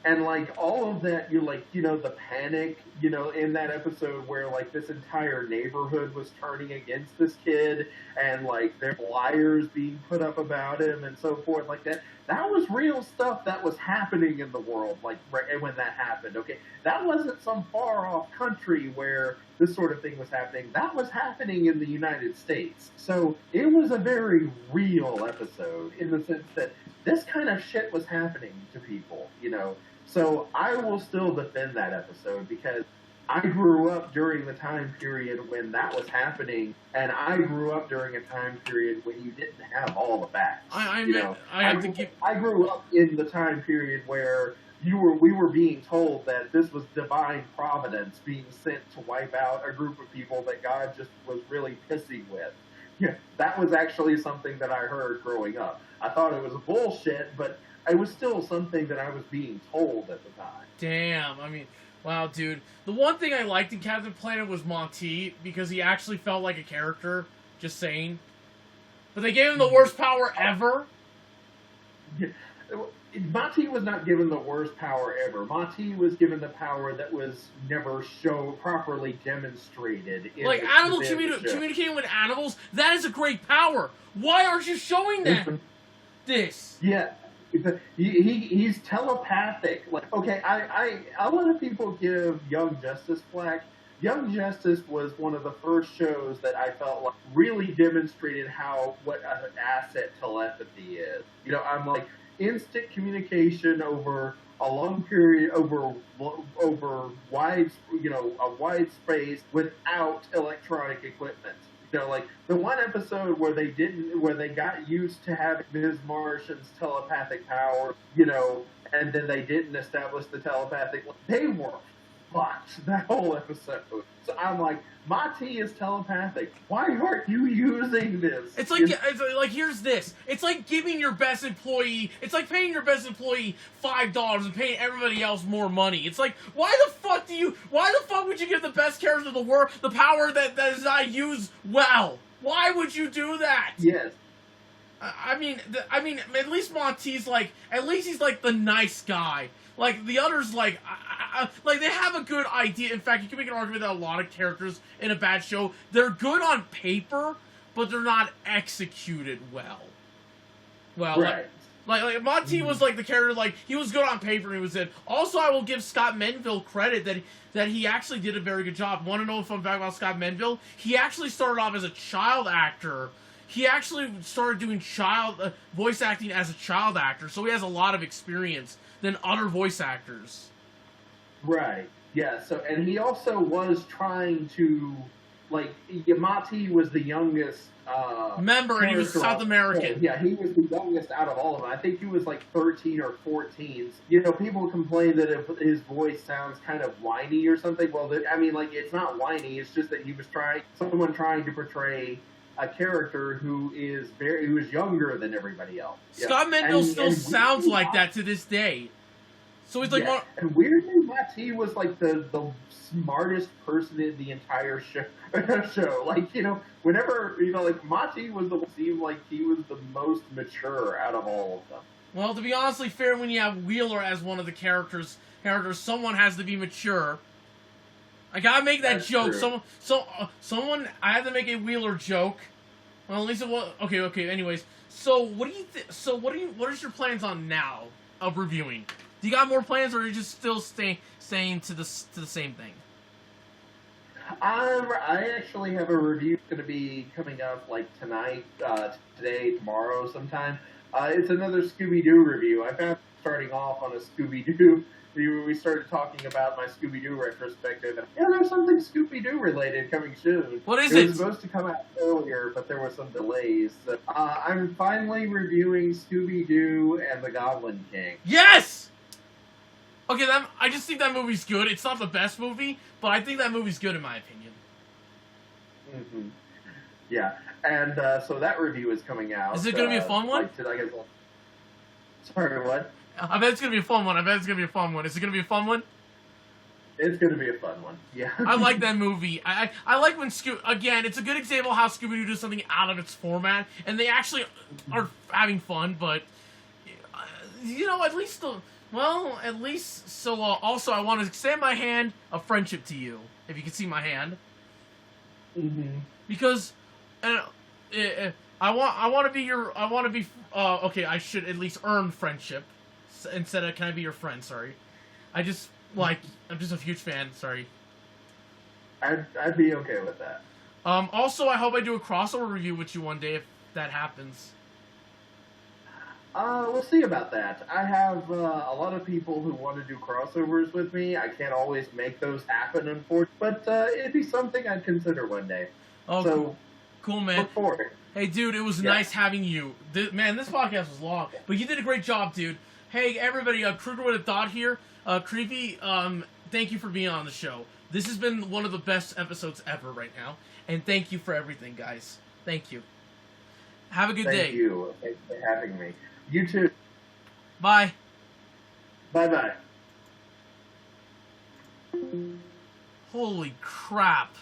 and like all of that, the panic, in that episode where like this entire neighborhood was turning against this kid, and like there were liars being put up about him and so forth, like that. That was real stuff that was happening in the world, like when that happened. Okay, that wasn't some far off country where this sort of thing was happening. That was happening in the United States. So it was a very real episode in the sense that this kind of shit was happening to people, So I will still defend that episode because I grew up during the time period when that was happening, and I grew up during a time period when you didn't have all the facts. I grew up in the time period where we were being told that this was divine providence being sent to wipe out a group of people that God just was really pissy with. Yeah, that was actually something that I heard growing up. I thought it was bullshit, but it was still something that I was being told at the time. Damn, wow, dude. The one thing I liked in Captain Planet was Monty, because he actually felt like a character, just saying. But they gave him the worst power ever. Yeah. Monty was not given the worst power ever. Monty was given the power that was never properly demonstrated. Like animal communicating with animals, that is a great power. Why aren't you showing that? This. Yeah. He's telepathic. Like, okay, a lot of people give Young Justice flack. Young Justice was one of the first shows that I felt like really demonstrated what an asset telepathy is. I'm like instant communication over a long period, over wide, a wide space without electronic equipment. Like the one episode where they got used to having Ms. Martian's telepathic power, and then they didn't establish the telepathic. They were fucked that whole episode. So I'm like, Monty is telepathic. Why aren't you using this? It's like here's this. It's like giving your best employee. It's like paying your best employee $5 and paying everybody else more money. It's like why the fuck would you give the best character in the world the power that is not used well? Why would you do that? Yes. I mean, at least Monty's he's like the nice guy. Like the others, like they have a good idea. In fact, you can make an argument that a lot of characters in a bad show, they're good on paper, but they're not executed well. Well, right. Like Monty was like the character, like he was good on paper and he was in. Also, I will give Scott Menville credit that he actually did a very good job. Want to know a fun fact about Scott Menville? He actually started off as a child actor. He actually started doing voice acting as a child actor, so he has a lot of experience than other voice actors. Right. Yeah. So, and he also was trying to, like, Yamati was the youngest member, and he was South American. Yeah, he was the youngest out of all of them. I think he was like 13 or 14. People complain that his voice sounds kind of whiny or something. Well, it's not whiny. It's just that he was someone trying to portray a character who is younger than everybody else. Scott Menville still sounds like that to this day. So he's like, and weirdly, Mati was like the smartest person in the entire show. Like, whenever Mati was seemed like he was the most mature out of all of them. Well, to be honestly fair, when you have Wheeler as one of the characters, someone has to be mature. I gotta make that That's joke. true. Someone, I have to make a Wheeler joke. Well, at least it was okay. Anyways, so what do you what is your plans on now of reviewing? Do you got more plans, or are you just still staying to the same thing? I actually have a review going to be coming up like tonight, today, tomorrow, sometime. It's another Scooby-Doo review. I found starting off on a Scooby-Doo. We started talking about my Scooby-Doo retrospective, and yeah, there's something Scooby-Doo related coming soon. What is it? It was supposed to come out earlier, but there were some delays. So, I'm finally reviewing Scooby-Doo and the Goblin King. Yes! Okay, I just think that movie's good. It's not the best movie, but I think that movie's good in my opinion. Mm-hmm. Yeah, and so that review is coming out. Is it going to be a fun one? Sorry, what? I bet it's going to be a fun one. Is it going to be a fun one? It's going to be a fun one, yeah. I like that movie. I like when again, it's a good example of how Scooby-Doo does something out of its format, and they actually are having fun, but, at least also I want to extend my hand of friendship to you, if you can see my hand. Mm-hmm. Because, I should at least earn friendship, instead of, can I be your friend, sorry. I'm just a huge fan, sorry. I'd be okay with that. Also, I hope I do a crossover review with you one day, if that happens. We'll see about that. I have a lot of people who want to do crossovers with me. I can't always make those happen, unfortunately, but it'd be something I'd consider one day. Oh, so, cool, man. Look forward. Hey, dude, it was nice having you. This podcast was long, but you did a great job, dude. Hey, everybody, Krueger with a dot here. Creepy, thank you for being on the show. This has been one of the best episodes ever right now, and thank you for everything, guys. Thank you. Have a good day. Thank you. Thanks for having me. You too. Bye. Bye-bye. Holy crap.